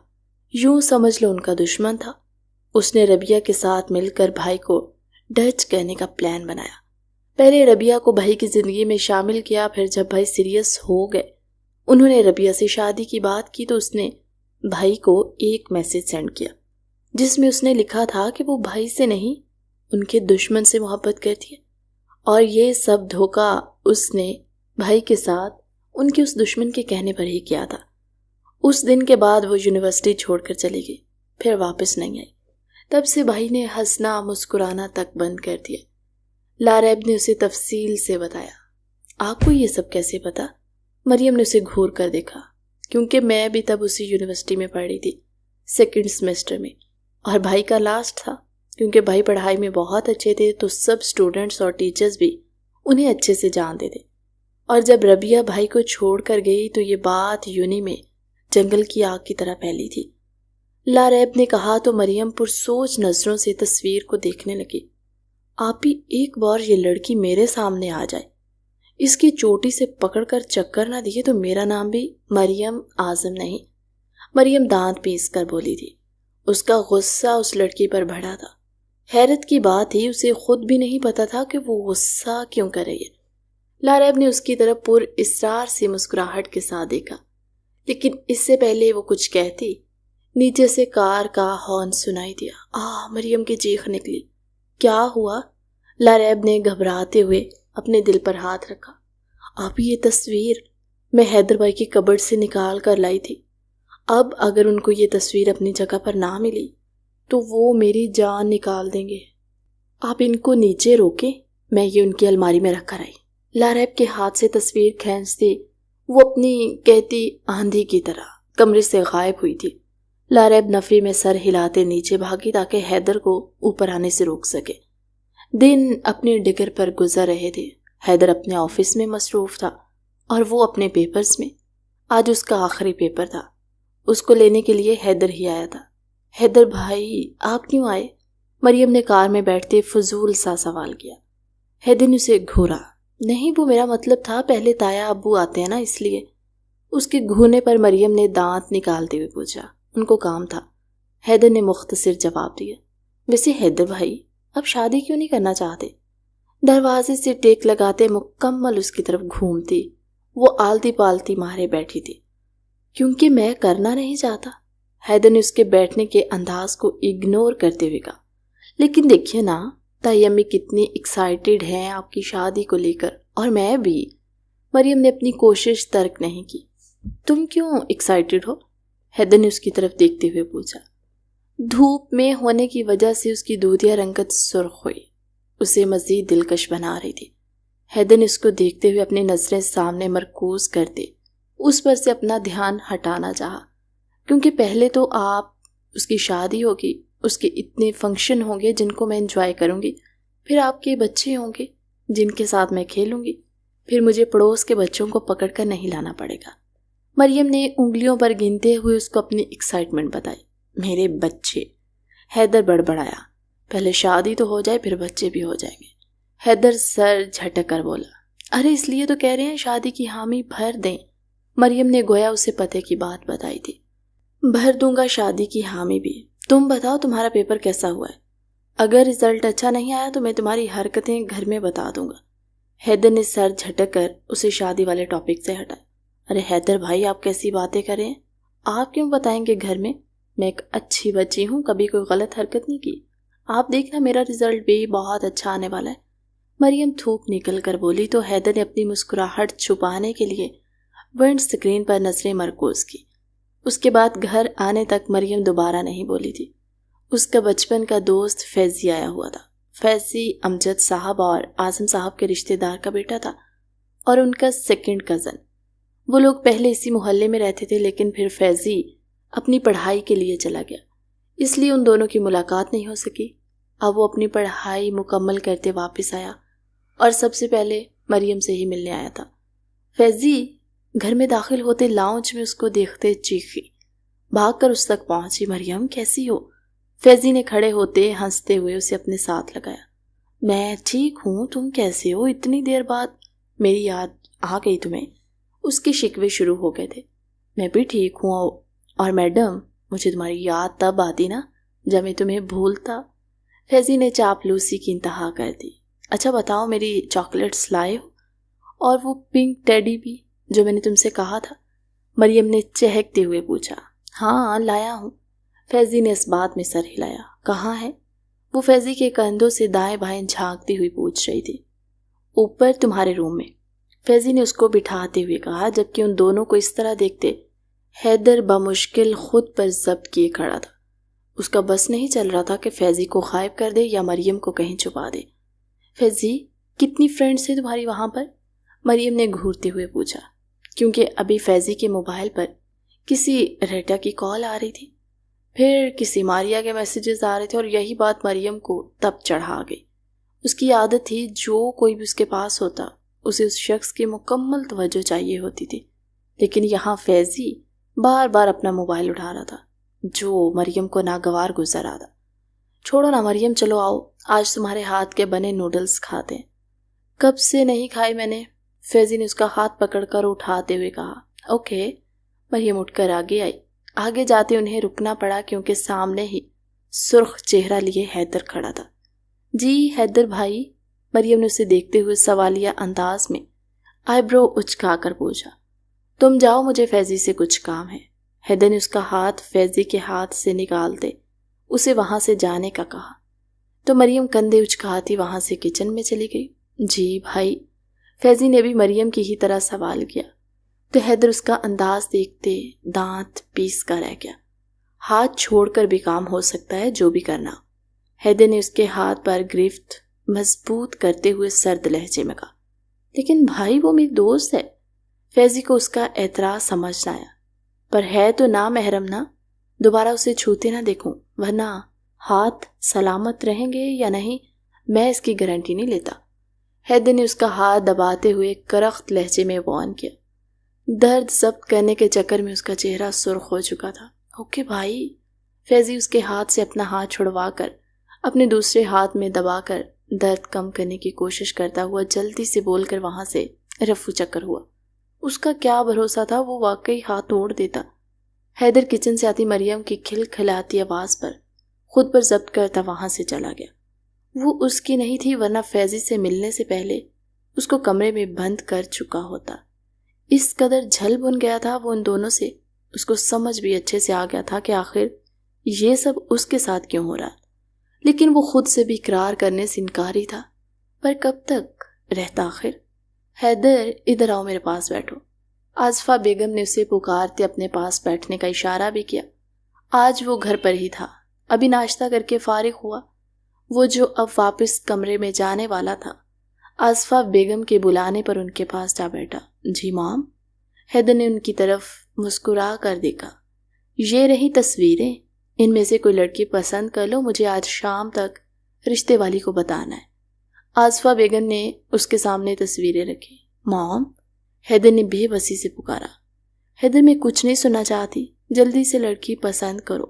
یوں سمجھ لو ان کا دشمن تھا۔ اس نے ربیہ کے ساتھ مل کر بھائی کو ڈچ کرنے کا پلان بنایا۔ پہلے ربیہ کو بھائی کی زندگی میں شامل کیا، پھر جب بھائی سیریس ہو گئے، انہوں نے ربیہ سے شادی کی بات کی تو اس نے بھائی کو ایک میسج سینڈ کیا جس میں اس نے لکھا تھا کہ وہ بھائی سے نہیں، ان کے دشمن سے محبت کرتی ہے، اور یہ سب دھوکہ اس نے بھائی کے ساتھ ان کے اس دشمن کے کہنے پر ہی کیا تھا۔ اس دن کے بعد وہ یونیورسٹی چھوڑ کر چلی گئی، پھر واپس نہیں آئی۔ تب سے بھائی نے ہنسنا مسکرانا تک بند کر دیا۔ لاریب نے اسے تفصیل سے بتایا۔ آپ کو یہ سب کیسے پتا؟ مریم نے اسے گھور کر دیکھا۔ کیونکہ میں بھی تب اسی یونیورسٹی میں پڑھ رہی تھی، سیکنڈ سیمسٹر میں، اور بھائی کا لاسٹ تھا۔ کیونکہ بھائی پڑھائی میں بہت اچھے تھے تو سب اسٹوڈنٹس اور ٹیچرز بھی انہیں اچھے سے جانتے تھے، اور جب ربیہ بھائی کو چھوڑ کر گئی تو یہ بات یونی میں جنگل کی آگ کی طرح پھیلی تھی۔ لاریب نے کہا تو مریم پرسوچ نظروں سے تصویر کو دیکھنے لگی۔ آپ ہی ایک بار یہ لڑکی میرے سامنے آ جائے، اس کی چوٹی سے پکڑ کر چکر نہ دیے تو میرا نام بھی مریم اعظم نہیں۔ مریم دانت پیس کر بولی تھی۔ اس کا غصہ اس لڑکی پر بڑھا تھا۔ حیرت کی بات ہی اسے خود بھی نہیں پتا تھا کہ وہ غصہ کیوں کر رہی ہے۔ لاریب نے اس کی طرف پر اصرار سے مسکراہٹ کے ساتھ دیکھا، لیکن اس سے پہلے وہ کچھ کہتی، نیچے سے کار کا ہارن سنائی دیا۔ مریم کی چیخ نکلی۔ کیا ہوا؟ لاریب نے گھبراتے ہوئے اپنے دل پر ہاتھ رکھا۔ آپ یہ تصویر میں حیدر بھائی کی کبڈ سے نکال کر لائی تھی۔ اب اگر ان کو یہ تصویر اپنی جگہ پر نہ ملی تو وہ میری جان نکال دیں گے۔ آپ ان کو نیچے روکیں، میں یہ ان کی الماری میں رکھ کر آئی۔ لاریب کے ہاتھ سے تصویر کھینچتی وہ اپنی کہتی آندھی کی طرح کمرے سے غائب ہوئی تھی۔ لاریب نفی میں سر ہلاتے نیچے بھاگی تاکہ حیدر کو اوپر آنے سے روک سکے۔ دن اپنی ڈگر پر گزر رہے تھے۔ حیدر اپنے آفس میں مصروف تھا اور وہ اپنے پیپرز میں۔ آج اس کا آخری پیپر تھا۔ اس کو لینے کے لیے حیدر ہی آیا تھا۔ حیدر بھائی آپ کیوں آئے؟ مریم نے کار میں بیٹھتے فضول سا سوال کیا۔ حیدر نے اسے گھورا۔ نہیں وہ میرا مطلب تھا پہلے تایا ابو آتے ہیں نا اس لیے۔ اس کے گھورنے پر مریم نے دانت نکالتے ہوئے پوچھا۔ ان کو کام تھا، حیدر نے مختصر جواب دیا۔ ویسے حیدر بھائی اب شادی کیوں نہیں کرنا چاہتے؟ دروازے سے ٹیک لگاتے مکمل اس کی طرف گھومتی وہ آلتی پالتی مارے بیٹھی تھی۔ کیونکہ میں کرنا نہیں چاہتا، حیدر نے اس کے بیٹھنے کے انداز کو اگنور کرتے ہوئے کہا۔ لیکن دیکھیے نا تائی امی کتنی ایکسائٹیڈ ہیں آپ کی شادی کو لے کر، اور میں بھی۔ مریم نے اپنی کوشش ترک نہیں کی۔ تم کیوں ایکسائٹیڈ ہو؟ حیدر نے اس کی طرف دیکھتے ہوئے پوچھا۔ دھوپ میں ہونے کی وجہ سے اس کی دودھیا رنگت سرخ ہوئی، اسے مزید دلکش بنا رہی تھی۔ حیدر نے اس کو دیکھتے ہوئے اپنی نظریں سامنے مرکوز کرتے اس پر سے اپنا دھیان ہٹانا چاہا، کیونکہ پہلے تو آپ اس کی شادی ہوگی، اس کے اتنے فنکشن ہوں گے جن کو میں انجوائے کروں گی، پھر آپ کے بچے ہوں گے جن کے ساتھ میں کھیلوں گی، پھر مجھے پڑوس کے بچوں کو پکڑ کر نہیں لانا پڑے گا۔ مریم نے انگلیوں پر گنتے ہوئے اس کو اپنی ایکسائٹمنٹ بتائی۔ میرے بچے، حیدر بڑبڑایا۔ پہلے شادی تو ہو جائے پھر بچے بھی ہو جائیں گے۔ حیدر سر جھٹک کر بولا۔ ارے اس لیے تو کہہ رہے ہیں شادی کی حامی بھر دیں۔ مریم نے گویا اسے پتے کی بات بتائی تھی۔ بھر دوں گا شادی کی حامی بھی۔ تم بتاؤ تمہارا پیپر کیسا ہوا ہے؟ اگر رزلٹ اچھا نہیں آیا تو میں تمہاری حرکتیں گھر میں بتا دوں گا۔ حیدر نے سر جھٹک کر اسے شادی والے ٹاپک سے ہٹایا۔ ارے حیدر بھائی آپ کیسی باتیں کر رہے ہیں؟ آپ کیوں بتائیں گے گھر میں؟ میں ایک اچھی بچی ہوں، کبھی کوئی غلط حرکت نہیں کی۔ آپ دیکھنا میرا رزلٹ بھی بہت اچھا آنے والا ہے۔ مریم تھوک نکل کر بولی تو حیدر نے اپنی مسکراہٹ چھپانے کے لیے ونڈ سکرین پر نظریں مرکوز کی۔ اس کے بعد گھر آنے تک مریم دوبارہ نہیں بولی تھی۔ اس کا بچپن کا دوست فیضی آیا ہوا تھا۔ فیضی امجد صاحب اور اعظم صاحب کے رشتہ دار کا بیٹا تھا اور ان کا سیکنڈ کزن۔ وہ لوگ پہلے اسی محلے میں رہتے تھے، لیکن پھر فیضی اپنی پڑھائی کے لیے چلا گیا، اس لیے ان دونوں کی ملاقات نہیں ہو سکی۔ اب وہ اپنی پڑھائی مکمل کرتے واپس آیا اور سب سے پہلے مریم سے ہی ملنے آیا تھا۔ فیضی گھر میں داخل ہوتے لاؤنج میں اس کو دیکھتے چیخی، بھاگ کر اس تک پہنچی۔ مریم کیسی ہو؟ فیضی نے کھڑے ہوتے ہنستے ہوئے اسے اپنے ساتھ لگایا۔ میں ٹھیک ہوں، تم کیسے ہو؟ اتنی دیر بعد میری یاد آ گئی تمہیں؟ اس کے شکوے شروع ہو گئے تھے۔ میں بھی ٹھیک ہوں، اور میڈم مجھے تمہاری یاد تب آتی نا جب میں تمہیں بھولتا۔ فیضی نے چاپلوسی کی انتہا کر دی۔ اچھا بتاؤ میری چاکلیٹس لائے ہو؟ اور وہ پنک ٹیڈی بھی جو میں نے تم سے کہا تھا؟ مریم نے چہکتے ہوئے پوچھا۔ ہاں لایا ہوں۔ فیضی نے اس بات میں سر ہلایا۔ کہاں ہے؟ وہ فیضی کے کندھوں سے دائیں بائیں جھانکتی ہوئی پوچھ رہی تھی۔ اوپر تمہارے روم میں، فیضی نے اس کو بٹھاتے ہوئے کہا، جبکہ ان دونوں کو اس طرح دیکھتے حیدر بمشکل خود پر ضبط کیے کھڑا تھا۔ اس کا بس نہیں چل رہا تھا کہ فیضی کو غائب کر دے یا مریم کو کہیں چھپا دے۔ فیضی کتنی فرینڈس ہیں تمہاری وہاں پر؟ مریم نے گھورتے ہوئے پوچھا، کیونکہ ابھی فیضی کے موبائل پر کسی ریٹا کی کال آ رہی تھی، پھر کسی ماریا کے میسیجز آ رہے تھے، اور یہی بات مریم کو تب چڑھا گئی۔ اس کی عادت تھی جو کوئی بھی اس کے پاس ہوتا اسے اس شخص کی مکمل توجہ چاہیے ہوتی تھی، لیکن یہاں فیضی بار بار اپنا موبائل اٹھا رہا تھا جو مریم کو ناگوار گزر رہا تھا۔ چھوڑو نا مریم، چلو آؤ آج تمہارے ہاتھ کے بنے نوڈلز کھاتے ہیں۔ کب سے نہیں کھائی میں نے، فیضی نے اس کا ہاتھ پکڑ کر اٹھاتے ہوئے کہا۔ اوکے۔ مریم اٹھ کر آگے آئی۔ آگے جاتے انہیں رکنا پڑا کیونکہ سامنے ہی سرخ چہرہ لیے حیدر کھڑا تھا۔ جی حیدر بھائی، مریم نے اسے دیکھتے ہوئے سوالیہ انداز میں آئی برو اچکا کر پوچھا۔ تم جاؤ، مجھے فیضی سے کچھ کام ہے۔ حیدر نے اس کا ہاتھ فیضی کے ہاتھ سے نکالتے اسے وہاں سے جانے کا کہا تو مریم کندھے اچکاتی وہاں سے کچن میں چلی گئی۔ جی بھائی، فیضی نے بھی مریم کی ہی طرح سوال کیا تو حیدر اس کا انداز دیکھتے دانت پیس کر رہ گیا۔ ہاتھ چھوڑ کر بھی کام ہو سکتا ہے جو بھی کرنا۔ حیدر نے اس کے ہاتھ پر گرفت مضبوط کرتے ہوئے سرد لہجے میں کہا، لیکن بھائی وہ میری دوست ہے۔ فیضی کو اس کا اعتراض سمجھ نہ آیا، پر ہے تو نا محرم نا، دوبارہ اسے چھوتے نہ دیکھوں، ورنہ ہاتھ سلامت رہیں گے یا نہیں میں اس کی گارنٹی نہیں لیتا۔ حیدر نے اس کا ہاتھ دباتے ہوئے کرخت لہجے میں وان کیا۔ درد ضبط کرنے کے چکر میں اس کا چہرہ سرخ ہو چکا تھا۔ اوکے بھائی۔ فیضی اس کے ہاتھ سے اپنا ہاتھ چھڑوا کر اپنے دوسرے ہاتھ میں دبا کر درد کم کرنے کی کوشش کرتا ہوا جلدی سے بول کر وہاں سے رفو چکر ہوا۔ اس کا کیا بھروسہ تھا وہ واقعی ہاتھ توڑ دیتا۔ حیدر کچن سے آتی مریم کی کھل کھلاتی آواز پر خود پر ضبط کرتا وہاں سے چلا گیا۔ وہ اس کی نہیں تھی، ورنہ فیضی سے ملنے سے پہلے اس کو کمرے میں بند کر چکا ہوتا۔ اس قدر جھل بن گیا تھا وہ ان دونوں سے، اس کو سمجھ بھی اچھے سے آ گیا تھا کہ آخر یہ سب اس کے ساتھ کیوں ہو رہا، لیکن وہ خود سے بھی اقرار کرنے سے انکاری تھا۔ پر کب تک رہتا آخر؟ حیدر ادھر آؤ، میرے پاس بیٹھو۔ آصفہ بیگم نے اسے پکارتے اپنے پاس بیٹھنے کا اشارہ بھی کیا۔ آج وہ گھر پر ہی تھا، ابھی ناشتہ کر کے فارغ ہوا۔ وہ جو اب واپس کمرے میں جانے والا تھا، آصفہ بیگم کے بلانے پر ان کے پاس جا بیٹھا۔ جی مام۔ حیدر نے ان کی طرف مسکرا کر دیکھا۔ یہ رہی تصویریں، ان میں سے کوئی لڑکی پسند کر لو، مجھے آج شام تک رشتے والی کو بتانا ہے۔ آصفہ بیگم نے اس کے سامنے تصویریں رکھی۔ مام، حیدر نے بے بسی سے پکارا۔ حیدر میں کچھ نہیں سننا چاہتی، جلدی سے لڑکی پسند کرو۔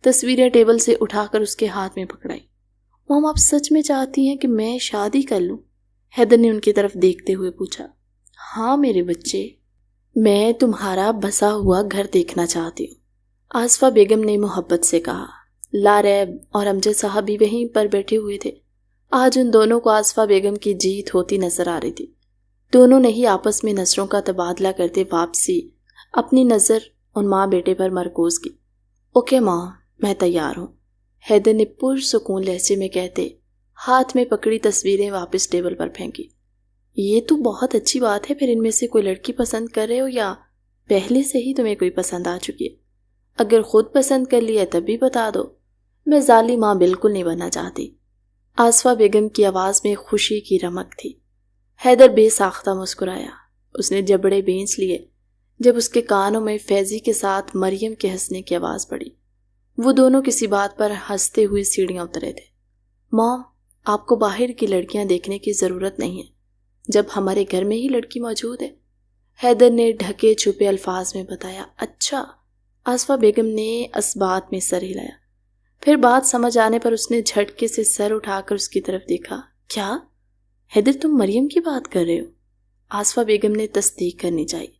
تصویریں ٹیبل سے اٹھا کر اس کے ہاتھ میں پکڑائی۔ مام، آپ سچ میں چاہتی ہیں کہ میں شادی کر لوں؟ حیدر نے ان کی طرف دیکھتے ہوئے پوچھا۔ ہاں میرے بچے، میں تمہارا بسا ہوا گھر دیکھنا چاہتی ہوں، آصفہ بیگم نے محبت سے کہا۔ لاریب اور امجد صاحب بھی وہیں پر بیٹھے ہوئے تھے۔ آج ان دونوں کو آصفہ بیگم کی جیت ہوتی نظر آ رہی تھی۔ دونوں نے ہی آپس میں نظروں کا تبادلہ کرتے واپسی اپنی نظر ان ماں بیٹے پر مرکوز کی۔ اوکے ماں، میں تیار ہوں، حیدر نے پرسکون لہجے میں کہتے ہاتھ میں پکڑی تصویریں واپس ٹیبل پر پھینکی۔ یہ تو بہت اچھی بات ہے، پھر ان میں سے کوئی لڑکی پسند کر رہے ہو یا پہلے سے ہی تمہیں کوئی پسند آ چکی ہے؟ اگر خود پسند کر لیا تب بھی بتا دو، میں ظالم ماں بالکل نہیں بننا چاہتی۔ آصفہ بیگم کی آواز میں خوشی کی رمق تھی۔ حیدر بے ساختہ مسکرایا۔ اس نے جبڑے بھینچ لیے جب اس کے کانوں میں فیضی کے ساتھ مریم کے ہنسنے کی آواز پڑی۔ وہ دونوں کسی بات پر ہنستے ہوئے سیڑھیاں اترے تھے۔ مام، آپ کو باہر کی لڑکیاں دیکھنے کی ضرورت نہیں ہے، جب ہمارے گھر میں ہی لڑکی موجود ہے، حیدر نے ڈھکے چھپے الفاظ میں بتایا۔ اچھا، آصفہ بیگم نے اس بات میں سر ہلایا۔ پھر بات سمجھ آنے پر اس نے جھٹکے سے سر اٹھا کر اس کی طرف دیکھا۔ کیا حیدر، تم مریم کی بات کر رہے ہو؟ آصفہ بیگم نے تصدیق کرنی چاہیے۔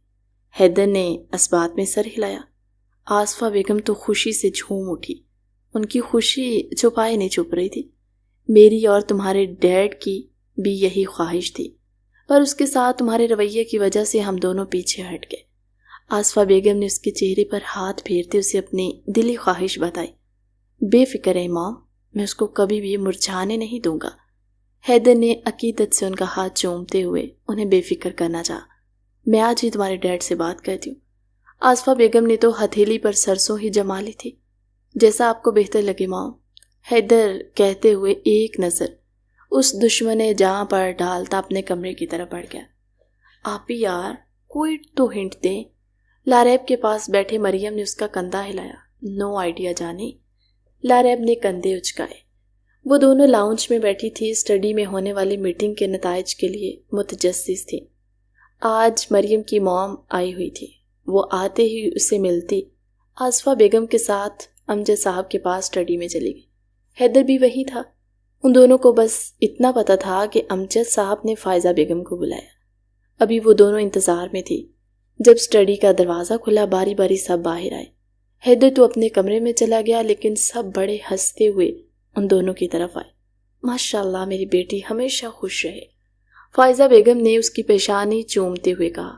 حیدر نے اس بات میں سر ہلایا۔ آصفہ بیگم تو خوشی سے جھوم اٹھی۔ ان کی خوشی چھپائے نہیں چھپ رہی تھی۔ میری اور تمہارے ڈیڈ کی بھی یہی خواہش تھی، پر اس کے ساتھ تمہارے رویے کی وجہ سے ہم دونوں پیچھے ہٹ گئے۔ آصفہ بیگم نے اس کے چہرے پر ہاتھ پھیرتے اسے اپنی دلی خواہش بتائی۔ بے فکر ہے مام، میں اس کو کبھی بھی مرجھانے نہیں دوں گا۔ حیدر نے عقیدت سے ان کا ہاتھ چومتے ہوئے انہیں بے فکر کرنا چاہا۔ میں آج ہی تمہارے ڈیڈ سے بات کرتی ہوں۔ آصفہ بیگم نے تو ہتھیلی پر سرسوں ہی جما لی تھی۔ جیسا آپ کو بہتر لگے مام، حیدر کہتے ہوئے ایک نظر اس دشمن جہاں پر ڈالتا اپنے کمرے کی طرف بڑھ گیا۔ آپ ہی یار، کوئی تو ہنٹ دیں۔ لاریب کے پاس بیٹھے مریم نے اس کا کندھا ہلایا۔ نو آئیڈیا جانی۔ لاریب نے کندھے اچکائے۔ وہ دونوں لاؤنج میں بیٹھی تھی، اسٹڈی میں ہونے والی میٹنگ کے نتائج کے لیے متجسس تھی۔ آج مریم کی موم آئی ہوئی تھی۔ وہ آتے ہی اسے ملتی آصفہ بیگم کے ساتھ امجد صاحب کے پاس اسٹڈی میں چلی گئی۔ حیدر بھی وہی تھا۔ ان دونوں کو بس اتنا پتہ تھا کہ امجد صاحب نے فائزہ بیگم کو بلایا۔ ابھی وہ دونوں انتظار میں تھی۔ جب اسٹڈی کا دروازہ کھلا، باری باری سب باہر آئے۔ حیدر تو اپنے کمرے میں چلا گیا، لیکن سب بڑے ہنستے ہوئے ان دونوں کی طرف آئے۔ ماشاءاللہ میری بیٹی ہمیشہ خوش رہے، فائزہ بیگم نے اس کی پیشانی چومتے ہوئے کہا۔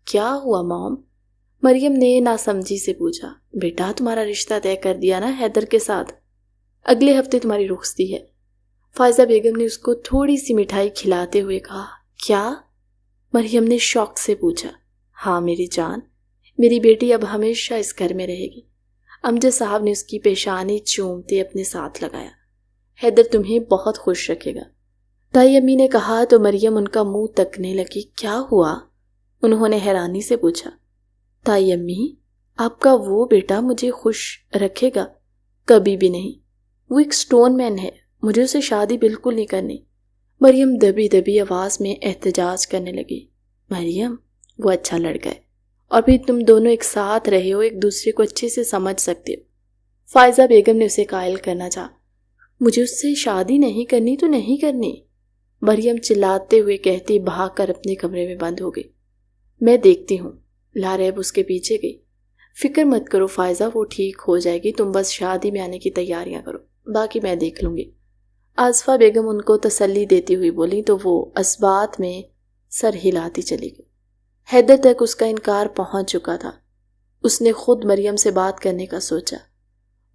کیا ہوا موم؟ مریم نے ناسمجھی سے پوچھا۔ بیٹا، تمہارا رشتہ طے کر دیا نا حیدر کے ساتھ؟ اگلے ہفتے تمہاری رخصتی ہے، فائزہ بیگم نے اس کو تھوڑی سی مٹھائی کھلاتے ہوئے کہا۔ کیا؟ مریم نے شوق سے پوچھا۔ ہاں میری جان، میری بیٹی اب ہمیشہ اس گھر میں رہے گی۔ امجد صاحب نے اس کی پیشانی چومتے اپنے ساتھ لگایا۔ حیدر تمہیں بہت خوش رکھے گا، تائی امی نے کہا تو مریم ان کا منہ تکنے لگی۔ کیا ہوا؟ انہوں نے حیرانی سے پوچھا۔ تائی امی، آپ کا وہ بیٹا مجھے خوش رکھے گا؟ کبھی بھی نہیں، وہ ایک سٹون مین ہے، مجھے اسے شادی بالکل نہیں کرنی۔ مریم دبی دبی آواز میں احتجاج کرنے لگی۔ مریم، وہ اچھا لڑکا ہے، اور پھر تم دونوں ایک ساتھ رہے ہو، ایک دوسرے کو اچھے سے سمجھ سکتے ہو۔ فائزہ بیگم نے اسے قائل کرنا چاہا۔ مجھے اس سے شادی نہیں کرنی تو نہیں کرنی، مریم چلاتے ہوئے کہتی بھاگ کر اپنے کمرے میں بند ہو گئی۔ میں دیکھتی ہوں، لاریب اس کے پیچھے گئی۔ فکر مت کرو فائزہ، وہ ٹھیک ہو جائے گی، تم بس شادی میں آنے کی تیاریاں کرو، باقی میں دیکھ لوں گی۔ آصفہ بیگم ان کو تسلی دیتی ہوئی بولی تو وہ اسبات میں سر ہلاتی چلی گئی۔ حیدر تک اس کا انکار پہنچ چکا تھا۔ اس نے خود مریم سے بات کرنے کا سوچا۔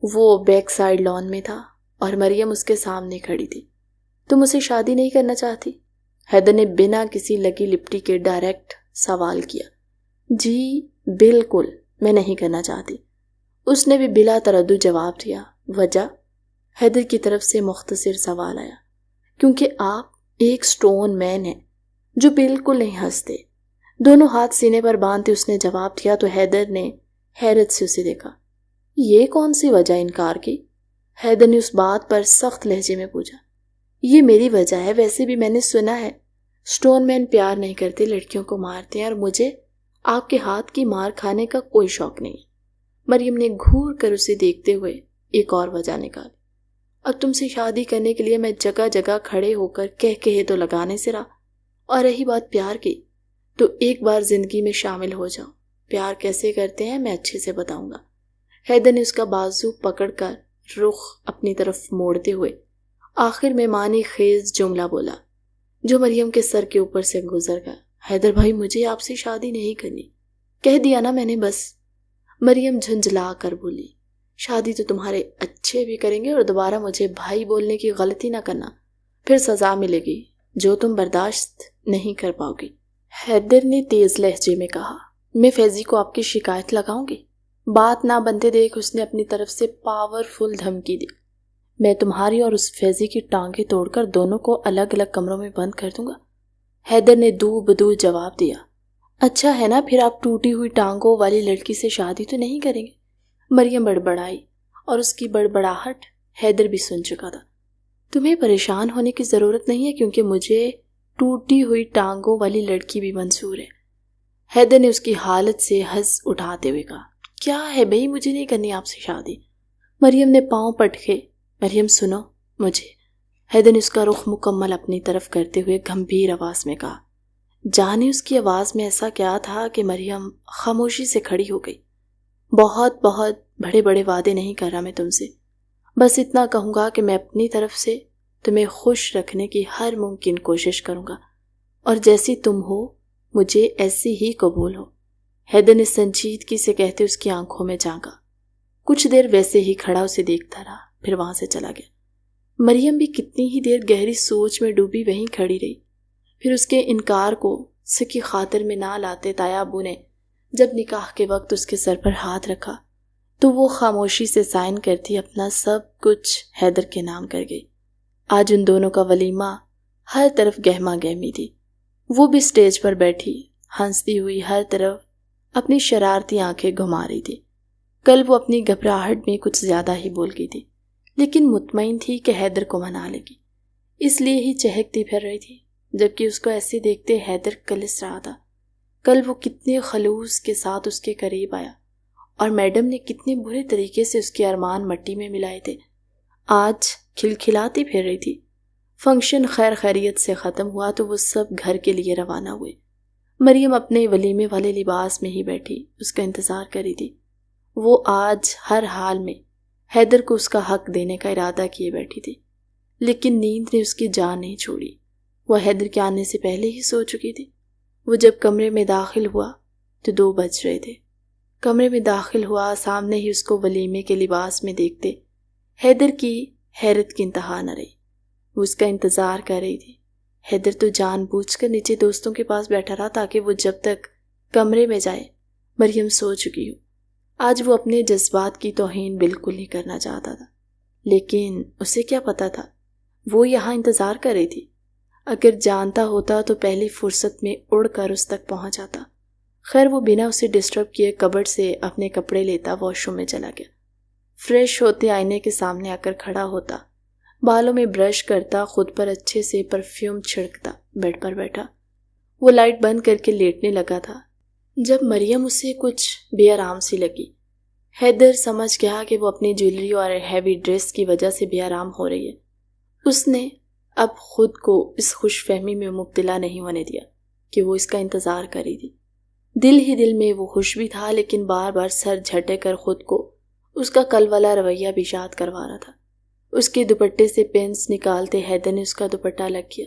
وہ بیک سائڈ لان میں تھا اور مریم اس کے سامنے کھڑی تھی۔ تم اسے شادی نہیں کرنا چاہتی؟ حیدر نے بنا کسی لگی لپٹی کے ڈائریکٹ سوال کیا۔ جی بالکل، میں نہیں کرنا چاہتی، اس نے بھی بلا تردد جواب دیا۔ وجہ؟ حیدر کی طرف سے مختصر سوال آیا۔ کیونکہ آپ ایک سٹون مین ہیں جو بالکل نہیں ہنستے۔ دونوں ہاتھ سینے پر باندھتے اس نے جواب دیا تو حیدر نے حیرت سے اسے دیکھا۔ یہ کون سی وجہ انکار کی؟ حیدر نے اس بات پر سخت لہجے میں پوچھا۔ یہ میری وجہ ہے، ویسے بھی میں نے سنا ہے سٹون مین پیار نہیں کرتے، لڑکیوں کو مارتے ہیں، اور مجھے آپ کے ہاتھ کی مار کھانے کا کوئی شوق نہیں۔ مریم نے گھور کر اسے دیکھتے ہوئے ایک اور وجہ نکالی۔ اب تم سے شادی کرنے کے لیے میں جگہ جگہ کھڑے ہو کر کہے تو لگانے سے رہا، اور رہی بات پیار کی تو ایک بار زندگی میں شامل ہو جاؤ، پیار کیسے کرتے ہیں میں اچھے سے بتاؤں گا۔ حیدر نے اس کا بازو پکڑ کر رخ اپنی طرف موڑتے ہوئے آخر میں معنی خیز جملہ بولا جو مریم کے سر کے اوپر سے گزر گیا۔ حیدر بھائی، مجھے آپ سے شادی نہیں کرنی، کہہ دیا نا میں نے بس۔ مریم جھنجھلا کر بولی۔ شادی تو تمہارے اچھے بھی کریں گے، اور دوبارہ مجھے بھائی بولنے کی غلطی نہ کرنا، پھر سزا ملے گی جو تم برداشت نہیں کر پاؤ گی۔ حیدر نے تیز لہجے میں کہا۔ میں فیضی کو آپ کی شکایت لگاؤں گی۔ بات نہ بنتے دیکھ اس نے اپنی طرف سے پاورفل دھمکی دی۔ میں تمہاری اور اس فیضی کی ٹانگیں توڑ کر دونوں کو الگ الگ کمروں میں بند کر دوں گا۔ حیدر نے دو بدو جواب دیا۔ اچھا ہے نا، پھر آپ ٹوٹی ہوئی ٹانگوں والی لڑکی سے شادی تو نہیں کریں گے؟ مریم بڑبڑائی، اور اس کی بڑبڑاہٹ حیدر بھی سن چکا تھا۔ تمہیں پریشان ہونے کی ضرورت نہیں ہے، کیونکہ مجھے ٹوٹی ہوئی ٹانگوں والی لڑکی بھی منظور ہے۔ حیدر نے اس کی حالت سے ہنس اٹھاتے ہوئے کہا۔ کیا ہے بھئی، مجھے نہیں کرنی آپ سے شادی۔ مریم نے پاؤں پٹکے۔ مریم سنو مجھے، حیدر نے اس کا رخ مکمل اپنی طرف کرتے ہوئے گمبھیر آواز میں کہا۔ جانے اس کی آواز میں ایسا کیا تھا کہ مریم خاموشی سے کھڑی ہو گئی۔ بہت بڑے بڑے وعدے نہیں کر رہا میں تم سے، بس اتنا کہوں گا کہ میں اپنی طرف سے تمہیں خوش رکھنے کی ہر ممکن کوشش کروں گا، اور جیسی تم ہو مجھے ایسی ہی قبول ہو۔ حیدر نے سنجیدگی سے کہتے اس کی آنکھوں میں جھانکا۔ کچھ دیر ویسے ہی کھڑا اسے دیکھتا رہا، پھر وہاں سے چلا گیا۔ مریم بھی کتنی ہی دیر گہری سوچ میں ڈوبی وہیں کھڑی رہی۔ پھر اس کے انکار کو سکی خاطر میں نہ لاتے تایا ابو نے جب نکاح کے وقت اس کے سر پر ہاتھ رکھا تو وہ خاموشی سے سائن کرتی اپنا سب کچھ حیدر کے نام کر گئی۔ آج ان دونوں کا ولیمہ ہر طرف گہما گہمی تھی۔ وہ بھی سٹیج پر بیٹھی ہنستی ہوئی ہر طرف اپنی شرارتی آنکھیں گھما رہی تھی۔ کل وہ اپنی گھبراہٹ میں کچھ زیادہ ہی بول گئی تھی، لیکن مطمئن تھی کہ حیدر کو منا لے گی، اس لیے ہی چہکتی پھر رہی تھی، جبکہ اس کو ایسے دیکھتے حیدر کلس رہا تھا۔ کل وہ کتنے خلوص کے ساتھ اس کے قریب آیا، اور میڈم نے کتنے برے طریقے سے اس کے ارمان مٹی میں ملائے تھے۔ آج کھلکھلاتی پھر رہی تھی۔ فنکشن خیر خیریت سے ختم ہوا تو وہ سب گھر کے لیے روانہ ہوئے۔ مریم اپنے ولیمے والے لباس میں ہی بیٹھی اس کا انتظار کر رہی تھی۔ وہ آج ہر حال میں حیدر کو اس کا حق دینے کا ارادہ کیے بیٹھی تھی، لیکن نیند نے اس کی جان نہیں چھوڑی۔ وہ حیدر کے آنے سے پہلے ہی سو چکی تھی۔ وہ جب کمرے میں داخل ہوا تو 2 بج رہے تھے۔ کمرے میں داخل ہوا، سامنے ہی اس کو ولیمے کے لباس میں دیکھتے حیدر کی حیرت کی انتہا نہ رہی۔ وہ اس کا انتظار کر رہی تھی۔ حیدر تو جان بوجھ کر نیچے دوستوں کے پاس بیٹھا رہا تاکہ وہ جب تک کمرے میں جائے مریم سو چکی ہو۔ آج وہ اپنے جذبات کی توہین بالکل نہیں کرنا چاہتا تھا، لیکن اسے کیا پتا تھا وہ یہاں انتظار کر رہی تھی۔ اگر جانتا ہوتا تو پہلی فرصت میں اڑ کر اس تک پہنچ جاتا۔ خیر وہ بنا اسے ڈسٹرب کیے کبرڈ سے اپنے کپڑے لیتا واش روم میں چلا گیا۔ فریش ہوتے آئینے کے سامنے آ کر کھڑا ہوتا، بالوں میں برش کرتا، خود پر اچھے سے پرفیوم چھڑکتا، بیڈ پر بیٹھا۔ وہ لائٹ بند کر کے لیٹنے لگا تھا جب مریم اسے کچھ بے آرام سی لگی۔ حیدر سمجھ گیا کہ وہ اپنی جویلری اور ہیوی ڈریس کی وجہ سے بے آرام ہو رہی ہے۔ اس نے اب خود کو اس خوش فہمی میں مبتلا نہیں ہونے دیا کہ وہ اس کا انتظار کر رہی تھی۔ دل ہی دل میں وہ خوش بھی تھا، لیکن بار بار سر جھٹے کر خود کو اس کا کل والا رویہ بھی یاد کروا رہا تھا۔ اس کے دوپٹے سے پینس نکالتے حیدر نے اس کا دوپٹہ الگ کیا،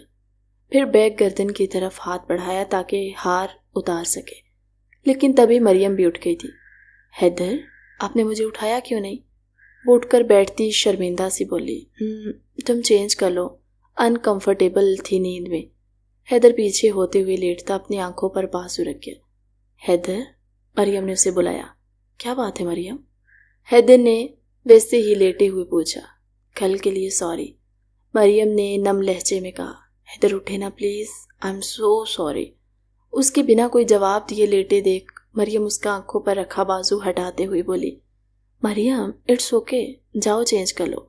پھر بیک گردن کی طرف ہاتھ بڑھایا تاکہ ہار اتار سکے، لیکن تبھی مریم بھی اٹھ گئی تھی۔ حیدر، آپ نے مجھے اٹھایا کیوں نہیں؟ وہ اٹھ کر بیٹھتی شرمندہ سی بولی۔ تم چینج کر لو، انکمفرٹیبل تھی نیند میں۔ حیدر پیچھے ہوتے ہوئے لیٹتا اپنی آنکھوں پر بازو رکھ گیا۔ حیدر، مریم نے اسے بلایا۔ کیا بات ہے مریم؟ حیدر نے ویسے ہی لیٹے ہوئے پوچھا۔ کل کے لیے سوری، مریم نے نم لہجے میں کہا۔ حیدر اٹھے نا please, I am so sorry. اس کے بنا کوئی جواب دیے لیٹے دیکھ مریم اس کا آنکھوں پر رکھا بازو ہٹاتے ہوئے بولی، مریم اٹس اوکے، جاؤ چینج کر لو۔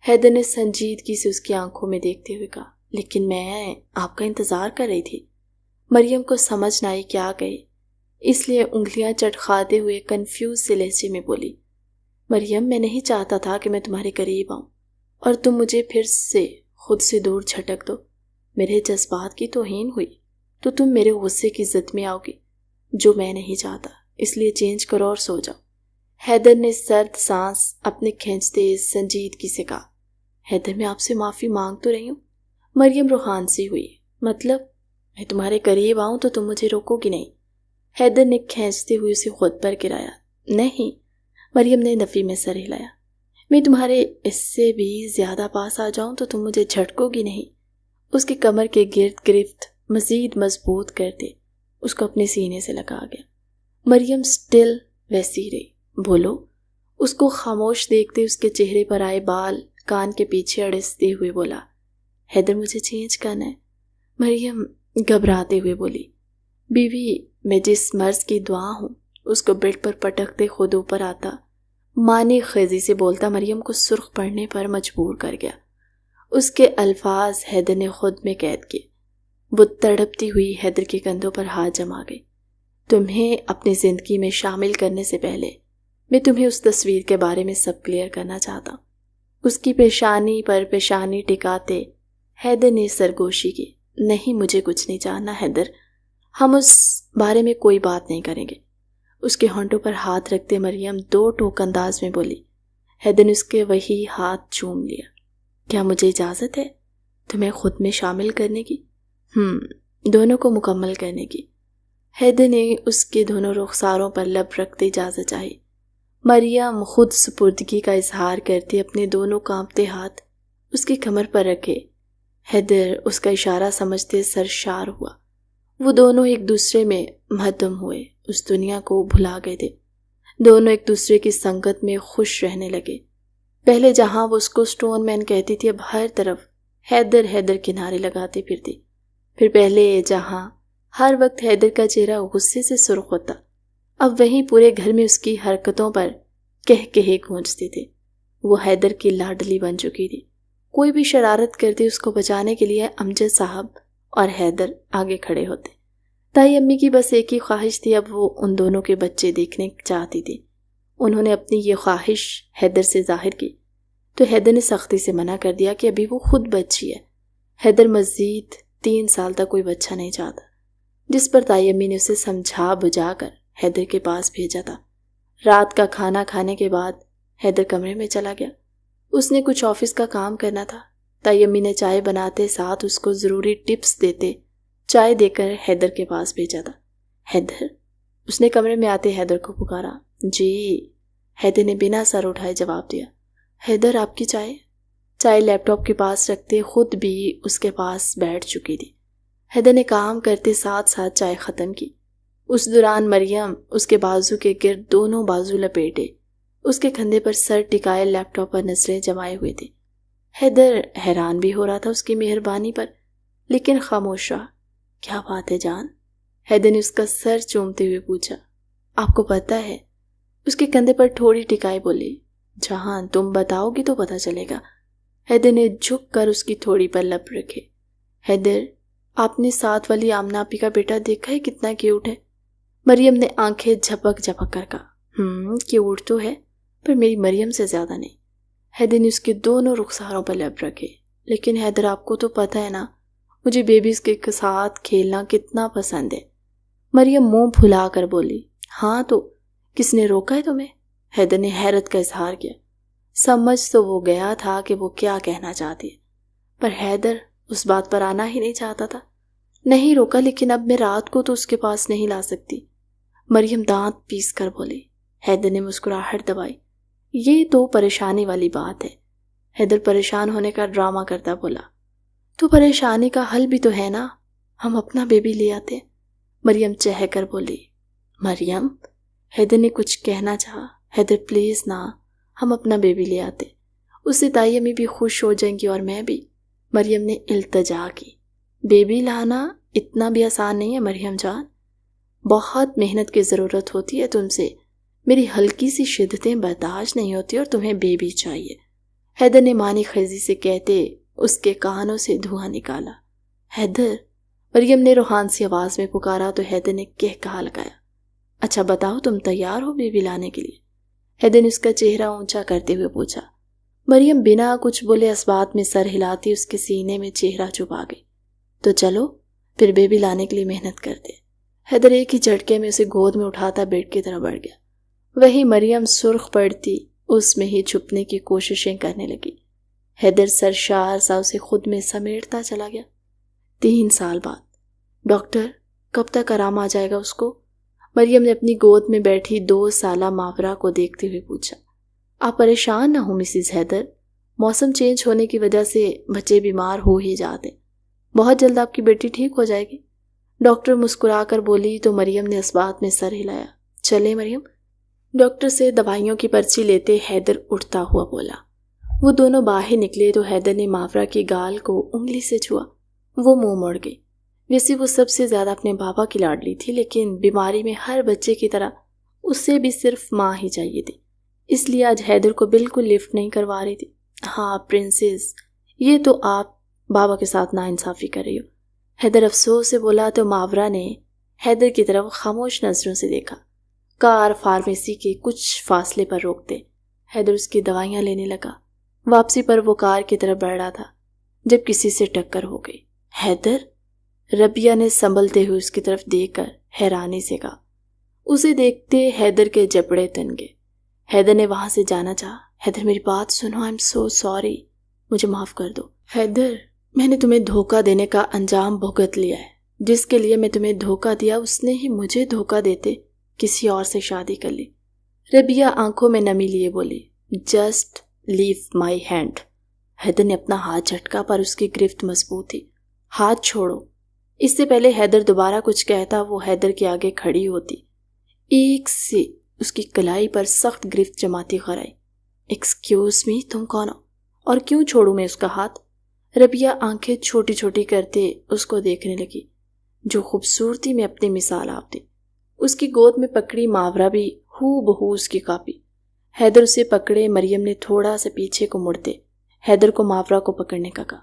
حیدر نے سنجیدگی سے اس کی آنکھوں میں دیکھتے ہوئے کہا، لیکن میں آپ کا انتظار کر رہی تھی۔ مریم کو سمجھ نہ آئی کیا کہے، اس لیے انگلیاں چٹکھاتے ہوئے کنفیوز سے لہجے میں بولی، مریم میں نہیں چاہتا تھا کہ میں تمہارے قریب آؤں اور تم مجھے پھر سے خود سے دور جھٹک دو۔ میرے جذبات کی توہین ہوئی تو تم میرے غصے کی زد میں آؤ گی، جو میں نہیں چاہتا، اس لیے چینج کرو اور سو جاؤ۔ حیدر نے سرد سانس اپنے کھینچتے سنجیدگی سے کہا، حیدر میں آپ سے معافی مانگ تو رہی ہوں۔ مریم روحان سی ہوئی، مطلب میں تمہارے قریب آؤں تو تم مجھے روکو گی نہیں؟ حیدر نے کھینچتے ہوئے اسے خود پر گرایا۔ نہیں، مریم نے نفی میں سر ہلایا۔ میں تمہارے اس سے بھی زیادہ پاس آ جاؤں تو تم مجھے جھٹکو گی نہیں؟ اس کی کمر کے گرد گرفت مزید مضبوط کرتے اس کو اپنے سینے سے لگا گیا۔ مریم سٹل ویسی رہی۔ بولو، اس کو خاموش دیکھتے اس کے چہرے پر آئے بال کان کے پیچھے اڑستے ہوئے بولا، حیدر مجھے چینج کرنا ہے۔ مریم گھبراتے ہوئے بولی، بیوی میں جس مرض کی دعا ہوں، اس کو بیڈ پر پٹکتے خود اوپر آتا، معنی خیزی سے بولتا مریم کو سرخ پڑنے پر مجبور کر گیا۔ اس کے الفاظ حیدر نے خود میں قید کیے۔ وہ تڑپتی ہوئی حیدر کے کندھوں پر ہاتھ جما گئی۔ تمہیں اپنی زندگی میں شامل کرنے سے پہلے میں تمہیں اس تصویر کے بارے میں سب کلیئر کرنا چاہتا ہوں۔ اس کی پیشانی پر پیشانی ٹکاتے حیدر نے سرگوشی کی۔ نہیں، مجھے کچھ نہیں جاننا حیدر، ہم اس بارے میں کوئی بات نہیں کریں گے۔ اس کے ہونٹوں پر ہاتھ رکھتے مریم دو ٹوک انداز میں بولی۔ حیدر نے اس کے وہی ہاتھ چوم لیا۔ کیا مجھے اجازت ہے تمہیں خود میں شامل کرنے کی؟ دونوں کو مکمل کرنے کی۔ حیدر نے اس کے دونوں رخساروں پر لب رکھتے اجازت چاہی۔ مریم خود سپردگی کا اظہار کرتے اپنے دونوں کانپتے ہاتھ اس کی کمر پر رکھے۔ حیدر اس کا اشارہ سمجھتے سرشار ہوا۔ وہ دونوں ایک دوسرے میں مہتم ہوئے، اس دنیا کو بھلا گئے تھے۔ دونوں ایک دوسرے کی سنگت میں خوش رہنے لگے۔ پہلے جہاں وہ اس کو سٹون مین کہتی تھی، اب ہر طرف حیدر حیدر کنارے لگاتے پھرتی۔ پھر پہلے جہاں ہر وقت حیدر کا چہرہ غصے سے سرخ ہوتا، اب وہیں پورے گھر میں اس کی حرکتوں پر کہے گونجتے تھے۔ وہ حیدر کی لاڈلی بن چکی تھی۔ کوئی بھی شرارت کرتی اس کو بچانے کے لیے امجد صاحب اور حیدر آگے کھڑے ہوتے۔ تائی امی کی بس ایک ہی خواہش تھی، اب وہ ان دونوں کے بچے دیکھنے چاہتی تھی۔ انہوں نے اپنی یہ خواہش حیدر سے ظاہر کی تو حیدر نے سختی سے منع کر دیا کہ ابھی وہ خود بچی ہے۔ حیدر مزید 3 سال تک کوئی بچہ نہیں چاہتا، جس پر تائی امی نے اسے سمجھا بجھا کر حیدر کے پاس بھیجا تھا۔ رات کا کھانا کھانے کے بعد حیدر کمرے میں چلا گیا۔ اس نے کچھ آفس کا کام کرنا تھا۔ تائی امی نے چائے بناتے ساتھ اس کو ضروری ٹپس دیتے چائے دے کر حیدر کے پاس بھیجا تھا۔ حیدر، اس نے کمرے میں آتے حیدر کو پکارا۔ جی، حیدر نے بنا سر اٹھائے جواب دیا۔ حیدر، آپ کی چائے؟ چائے لیپ ٹاپ کے پاس رکھتے خود بھی اس کے پاس بیٹھ چکی تھی۔ حیدر نے کام کرتے ساتھ ساتھ چائے ختم کی۔ اس دوران مریم اس کے بازو کے گرد دونوں بازو لپیٹے اس کے کندھے پر سر ٹکائے لیپ ٹاپ پر نظریں جمائے ہوئے تھی۔ حیدر حیران بھی ہو رہا تھا اس کی مہربانی پر، لیکن خاموش رہا۔ کیا بات ہے جان؟ حیدر نے اس کا سر چومتے ہوئے پوچھا۔ آپ کو پتہ ہے؟ اس کے کندھے پر تھوڑی ٹکائے بولی۔ جہاں تم بتاؤ گی تو پتہ چلے گا۔ حیدر نے جھک کر اس کی تھوڑی پر لب رکھے۔ حیدر، آپ نے ساتھ والی آمنہ آپی کا بیٹا دیکھا ہے کتنا کیوٹ ہے؟ مریم نے آنکھیں جھپک جھپک کر کہا۔ کیوٹ تو ہے، پر میری مریم سے زیادہ نہیں۔ حیدر نے اس کے دونوں رخساروں پر لب رکھے۔ لیکن حیدر، آپ کو تو پتہ ہے نا مجھے بیبیز کے ساتھ کھیلنا کتنا پسند ہے۔ مریم منہ پھلا کر بولی۔ ہاں تو کس نے روکا ہے تمہیں؟ حیدر نے حیرت کا اظہار کیا۔ سمجھ تو وہ گیا تھا کہ وہ کیا کہنا چاہتی ہے، پر حیدر اس بات پر آنا ہی نہیں چاہتا تھا۔ نہیں روکا، لیکن اب میں رات کو تو اس کے پاس نہیں لا سکتی، مریم دانت پیس کر بولی۔ حیدر نے مسکراہٹ دبائی۔ یہ تو پریشانی والی بات ہے، حیدر پریشان ہونے کا ڈرامہ کرتا بولا۔ تو پریشانی کا حل بھی تو ہے نا، ہم اپنا بیبی لے آتے۔ مریم چہک کر بولی۔ مریم، حیدر نے کچھ کہنا چاہا۔ حیدر پلیز نا، ہم اپنا بیبی لے آتے، اس سے تائی امی بھی خوش ہو جائیں گی اور میں بھی۔ مریم نے التجا کی۔ بیبی لانا اتنا بھی آسان نہیں ہے مریم جان، بہت محنت کی ضرورت ہوتی ہے تم سے، میری ہلکی سی شدتیں برداشت نہیں ہوتی اور تمہیں بیبی چاہیے، حیدر نے معنی خیزی سے کہتے اس کے کانوں سے دھواں نکالا۔ حیدر، مریم نے روحان سی آواز میں پکارا تو حیدر نے کہا لگایا۔ اچھا بتاؤ، تم تیار ہو بیبی لانے کے لیے؟ حیدر نے اس کا چہرہ اونچا کرتے ہوئے پوچھا۔ مریم بنا کچھ بولے اس بات میں سر ہلاتی اس کے سینے میں چہرہ چھپا گئی۔ تو چلو پھر بیبی لانے کے لیے محنت کرتے۔ حیدر ایک ہی جھٹکے میں اسے گود میں اٹھاتا بیڈ کی طرف بڑھ گیا۔ وہی مریم سرخ پڑتی اس میں ہی چھپنے کی کوششیں کرنے لگی۔ حیدر سرشار سا اسے خود میں سمیٹتا چلا گیا۔ 3 سال بعد۔ ڈاکٹر، کب تک آرام آ جائے گا اس کو؟ مریم نے اپنی گود میں بیٹھی 2 سالہ ماورا کو دیکھتے ہوئے پوچھا۔ آپ پریشان نہ ہوں مسز حیدر، موسم چینج ہونے کی وجہ سے بچے بیمار ہو ہی جاتے، بہت جلد آپ کی بیٹی ٹھیک ہو جائے گی۔ ڈاکٹر مسکرا کر بولی تو مریم نے اس بات میں سر ہلایا۔ چلے مریم؟ ڈاکٹر سے دوائیوں کی پرچی لیتے حیدر اٹھتا ہوا بولا۔ وہ دونوں باہر نکلے تو حیدر نے ماورا کی گال کو انگلی سے چھوا۔ وہ منہ موڑ گئی۔ ویسے وہ سب سے زیادہ اپنے بابا کی لاڈلی تھی، لیکن بیماری میں ہر بچے کی طرح اسے بھی صرف ماں ہی چاہیے تھی، اس لیے آج حیدر کو بالکل لفٹ نہیں کروا رہی تھی۔ ہاں پرنسس، یہ تو آپ بابا کے ساتھ ناانصافی کر رہی ہو، حیدر افسوس سے بولا تو ماورا نے حیدر کی طرف خاموش نظروں سے دیکھا۔ کار فارمیسی کے کچھ فاصلے پر روکتے حیدر اس کی دوائیاں لینے لگا۔ واپسی پر وہ کار کی طرف بڑھ رہا تھا جب کسی سے ٹکر ہو گئی۔ حیدر، ربیہ نے سنبھلتے ہوئے اس کی طرف دیکھ کر حیرانی سے کہا۔ اسے دیکھتے حیدر کے جبڑے تن گئے۔ حیدر نے وہاں سے جانا چاہا۔ حیدر میری بات سنو، آئی ایم سو سوری، مجھے معاف کر دو۔ حیدر، میں نے تمہیں دھوکہ دینے کا انجام بھگت لیا ہے، جس کے لیے میں تمہیں دھوکہ دیا اس نے ہی مجھے دھوکہ دیتے کسی اور سے شادی کر لی۔ ربیہ آنکھوں میں نمی لیے بولی۔ Just leave my hand. Haider نے اپنا ہاتھ جھٹکا پر اس کی گرفت مضبوط تھی۔ ہاتھ چھوڑو۔ اس سے پہلے حیدر دوبارہ کچھ کہتا وہ حیدر کے آگے کھڑی ہوتی، ایک سے اس کی کلائی پر سخت گرفت جماتی خرائی۔ ایکسکیوز می، تم کون ہو اور کیوں چھوڑوں میں اس کا ہاتھ؟ ربیہ آنکھیں چھوٹی چھوٹی کرتے اس کو دیکھنے لگی، جو خوبصورتی میں اپنی مثال آپ تھی۔ اس کی گود میں پکڑی ماورا بھی ہو بہو اس کی کاپی۔ حیدر اسے پکڑے، مریم نے تھوڑا سا پیچھے کو مڑتے حیدر کو ماورا کو پکڑنے کا کہا۔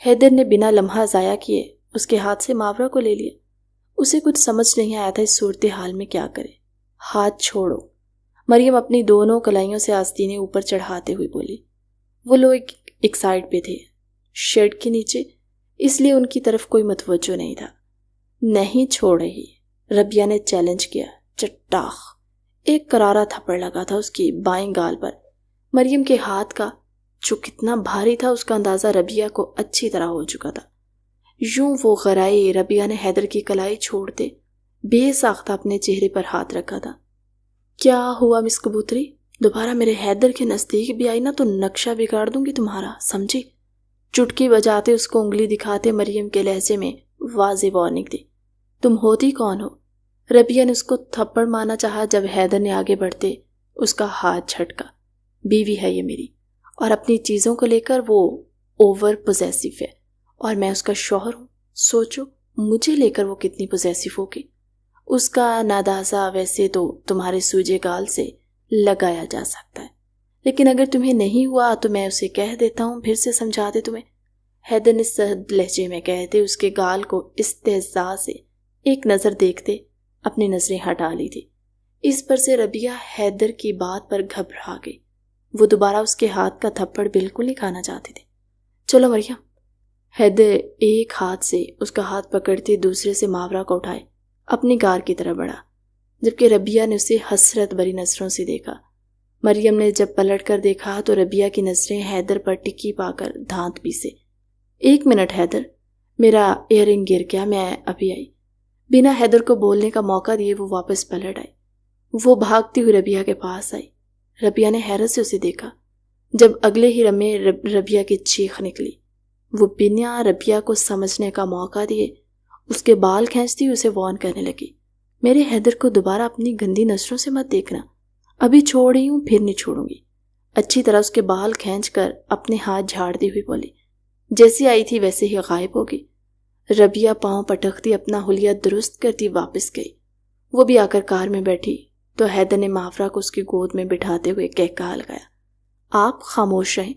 حیدر نے بنا لمحہ ضائع کیے اس کے ہاتھ سے ماورا کو لے لیا۔ اسے کچھ سمجھ نہیں آیا تھا اس صورتحال میں کیا کرے۔ ہاتھ چھوڑو، مریم اپنی دونوں کلائیوں سے آستینیں اوپر چڑھاتے ہوئی بولی۔ وہ لوگ ایک سائڈ پہ تھے، شیڈ کے نیچے، اس لیے ان کی طرف کوئی متوجہ نہیں تھا۔ نہیں چھوڑ رہی، ربیہ نے چیلنج کیا۔ چٹاخ! ایک کرارا تھپڑ لگا تھا اس کی بائیں گال پر۔ مریم کے ہاتھ کا جو کتنا بھاری تھا اس کا اندازہ ربیہ کو اچھی طرح ہو چکا تھا۔ یوں وہ غرائی ربیہ نے حیدر کی کلائی چھوڑتے بے ساختہ اپنے چہرے پر ہاتھ رکھا تھا۔ کیا ہوا مس کبوتری؟ دوبارہ میرے حیدر کے نزدیک بھی آئی نا تو نقشہ بگاڑ دوں گی تمہارا، سمجھی؟ چٹکی بجاتے اس کو انگلی دکھاتے مریم کے لہجے میں واضح وارننگ دی۔ تم ہوتی کون ہو؟ ربیہ نے اس کو تھپڑ مارنا چاہا جب حیدر نے آگے بڑھتے اس کا ہاتھ جھٹکا۔ بیوی ہے یہ میری، اور اپنی چیزوں کو لے کر وہ اوور پوزیسو ہے، اور میں اس کا شوہر ہوں۔ سوچو مجھے لے کر وہ کتنی پوزیسو ہوگی۔ اس کا نادازہ ویسے تو تمہارے سوجے گال سے لگایا جا سکتا ہے، لیکن اگر تمہیں نہیں ہوا تو میں اسے کہہ دیتا ہوں، پھر سے سمجھا دے تمہیں، حیدر نے سرد لہجے میں کہتے اس کے گال کو استہزاء سے ایک نظر دیکھتے اپنی نظریں ہٹا لی تھی۔ اس پر سے ربیہ حیدر کی بات پر گھبرا گئی۔ وہ دوبارہ اس کے ہاتھ کا تھپڑ بالکل نہیں کھانا چاہتی تھی۔ چلو مریم۔ حیدر ایک ہاتھ سے اس کا ہاتھ پکڑتے دوسرے سے ماورا کو اٹھائے اپنی کار کی طرف بڑھا، جبکہ ربیہ نے اسے حسرت بری نظروں سے دیکھا۔ مریم نے جب پلٹ کر دیکھا تو ربیہ کی نظریں حیدر پر ٹکی پا کر دھانت پیسے۔ 1 منٹ حیدر، میرا ایئر رنگ گر گیا، میں ابھی آئی۔ بنا حیدر کو بولنے کا موقع دیے وہ واپس پلٹ آئی۔ وہ بھاگتی ہوئی ربیہ کے پاس آئی۔ ربیہ نے حیرت سے اسے دیکھا۔ جب اگلے ہی لمحے ربیہ کی چیخ نکلی۔ وہ بنا ربیہ کو سمجھنے کا موقع دیے اس کے بال کھینچتی اسے وارن کرنے لگی، میرے حیدر کو دوبارہ اپنی گندی نظروں سے مت دیکھنا، ابھی چھوڑ رہی ہوں پھر نہیں چھوڑوں گی۔ اچھی طرح اس کے بال کھینچ کر اپنے ہاتھ جھاڑتی ہوئی بولی۔ جیسی آئی تھی ویسے ہی غائب ہوگی۔ ربیہ پاؤں پٹکتی اپنا حلیہ درست کرتی واپس گئی۔ وہ بھی آ کر کار میں بیٹھی تو حیدر نے ماورا کو اس کی گود میں بٹھاتے ہوئے کہا لگایا، آپ خاموش رہیں،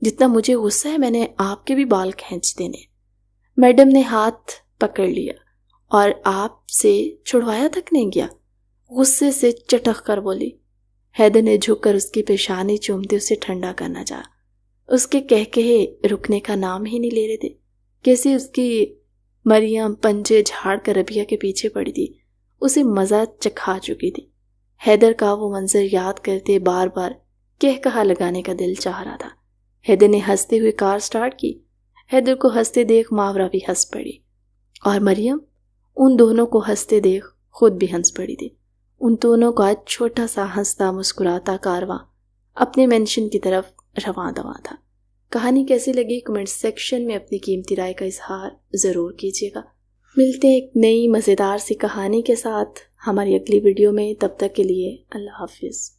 جتنا مجھے غصہ ہے میں نے آپ کے بھی بال کھینچ دینے۔ میڈم نے ہاتھ پکڑ لیا اور آپ سے چھڑوایا تک نہیں گیا، غصے سے چٹک کر بولی۔ حیدر نے جھک کر اس کی پیشانی چومتے اسے ٹھنڈا کرنا چاہا۔ اس کے کہے رکنے کا نام ہی نہیں لے رہے تھے۔ کیسے اس کی مریم پنجے جھاڑ کر ربیہ کے پیچھے پڑی تھی، اسے مزہ چکھا چکی تھی۔ حیدر کا وہ منظر یاد کرتے بار بار کہا لگانے کا دل چاہ رہا تھا۔ حیدر نے ہنستے ہوئے کار سٹارٹ کی۔ حیدر کو ہنستے دیکھ ماورا بھی ہنس پڑی، اور مریم ان دونوں کو ہنستے دیکھ خود بھی ہنس پڑی تھی۔ ان دونوں کا چھوٹا سا ہنستا مسکراتا کارواں اپنے مینشن کی طرف رواں دواں تھا۔ کہانی کیسی لگی کمنٹ سیکشن میں اپنی قیمتی رائے کا اظہار ضرور کیجیے گا۔ ملتے ہیں ایک نئی مزیدار سی کہانی کے ساتھ ہماری اگلی ویڈیو میں، تب تک کے لیے اللہ حافظ۔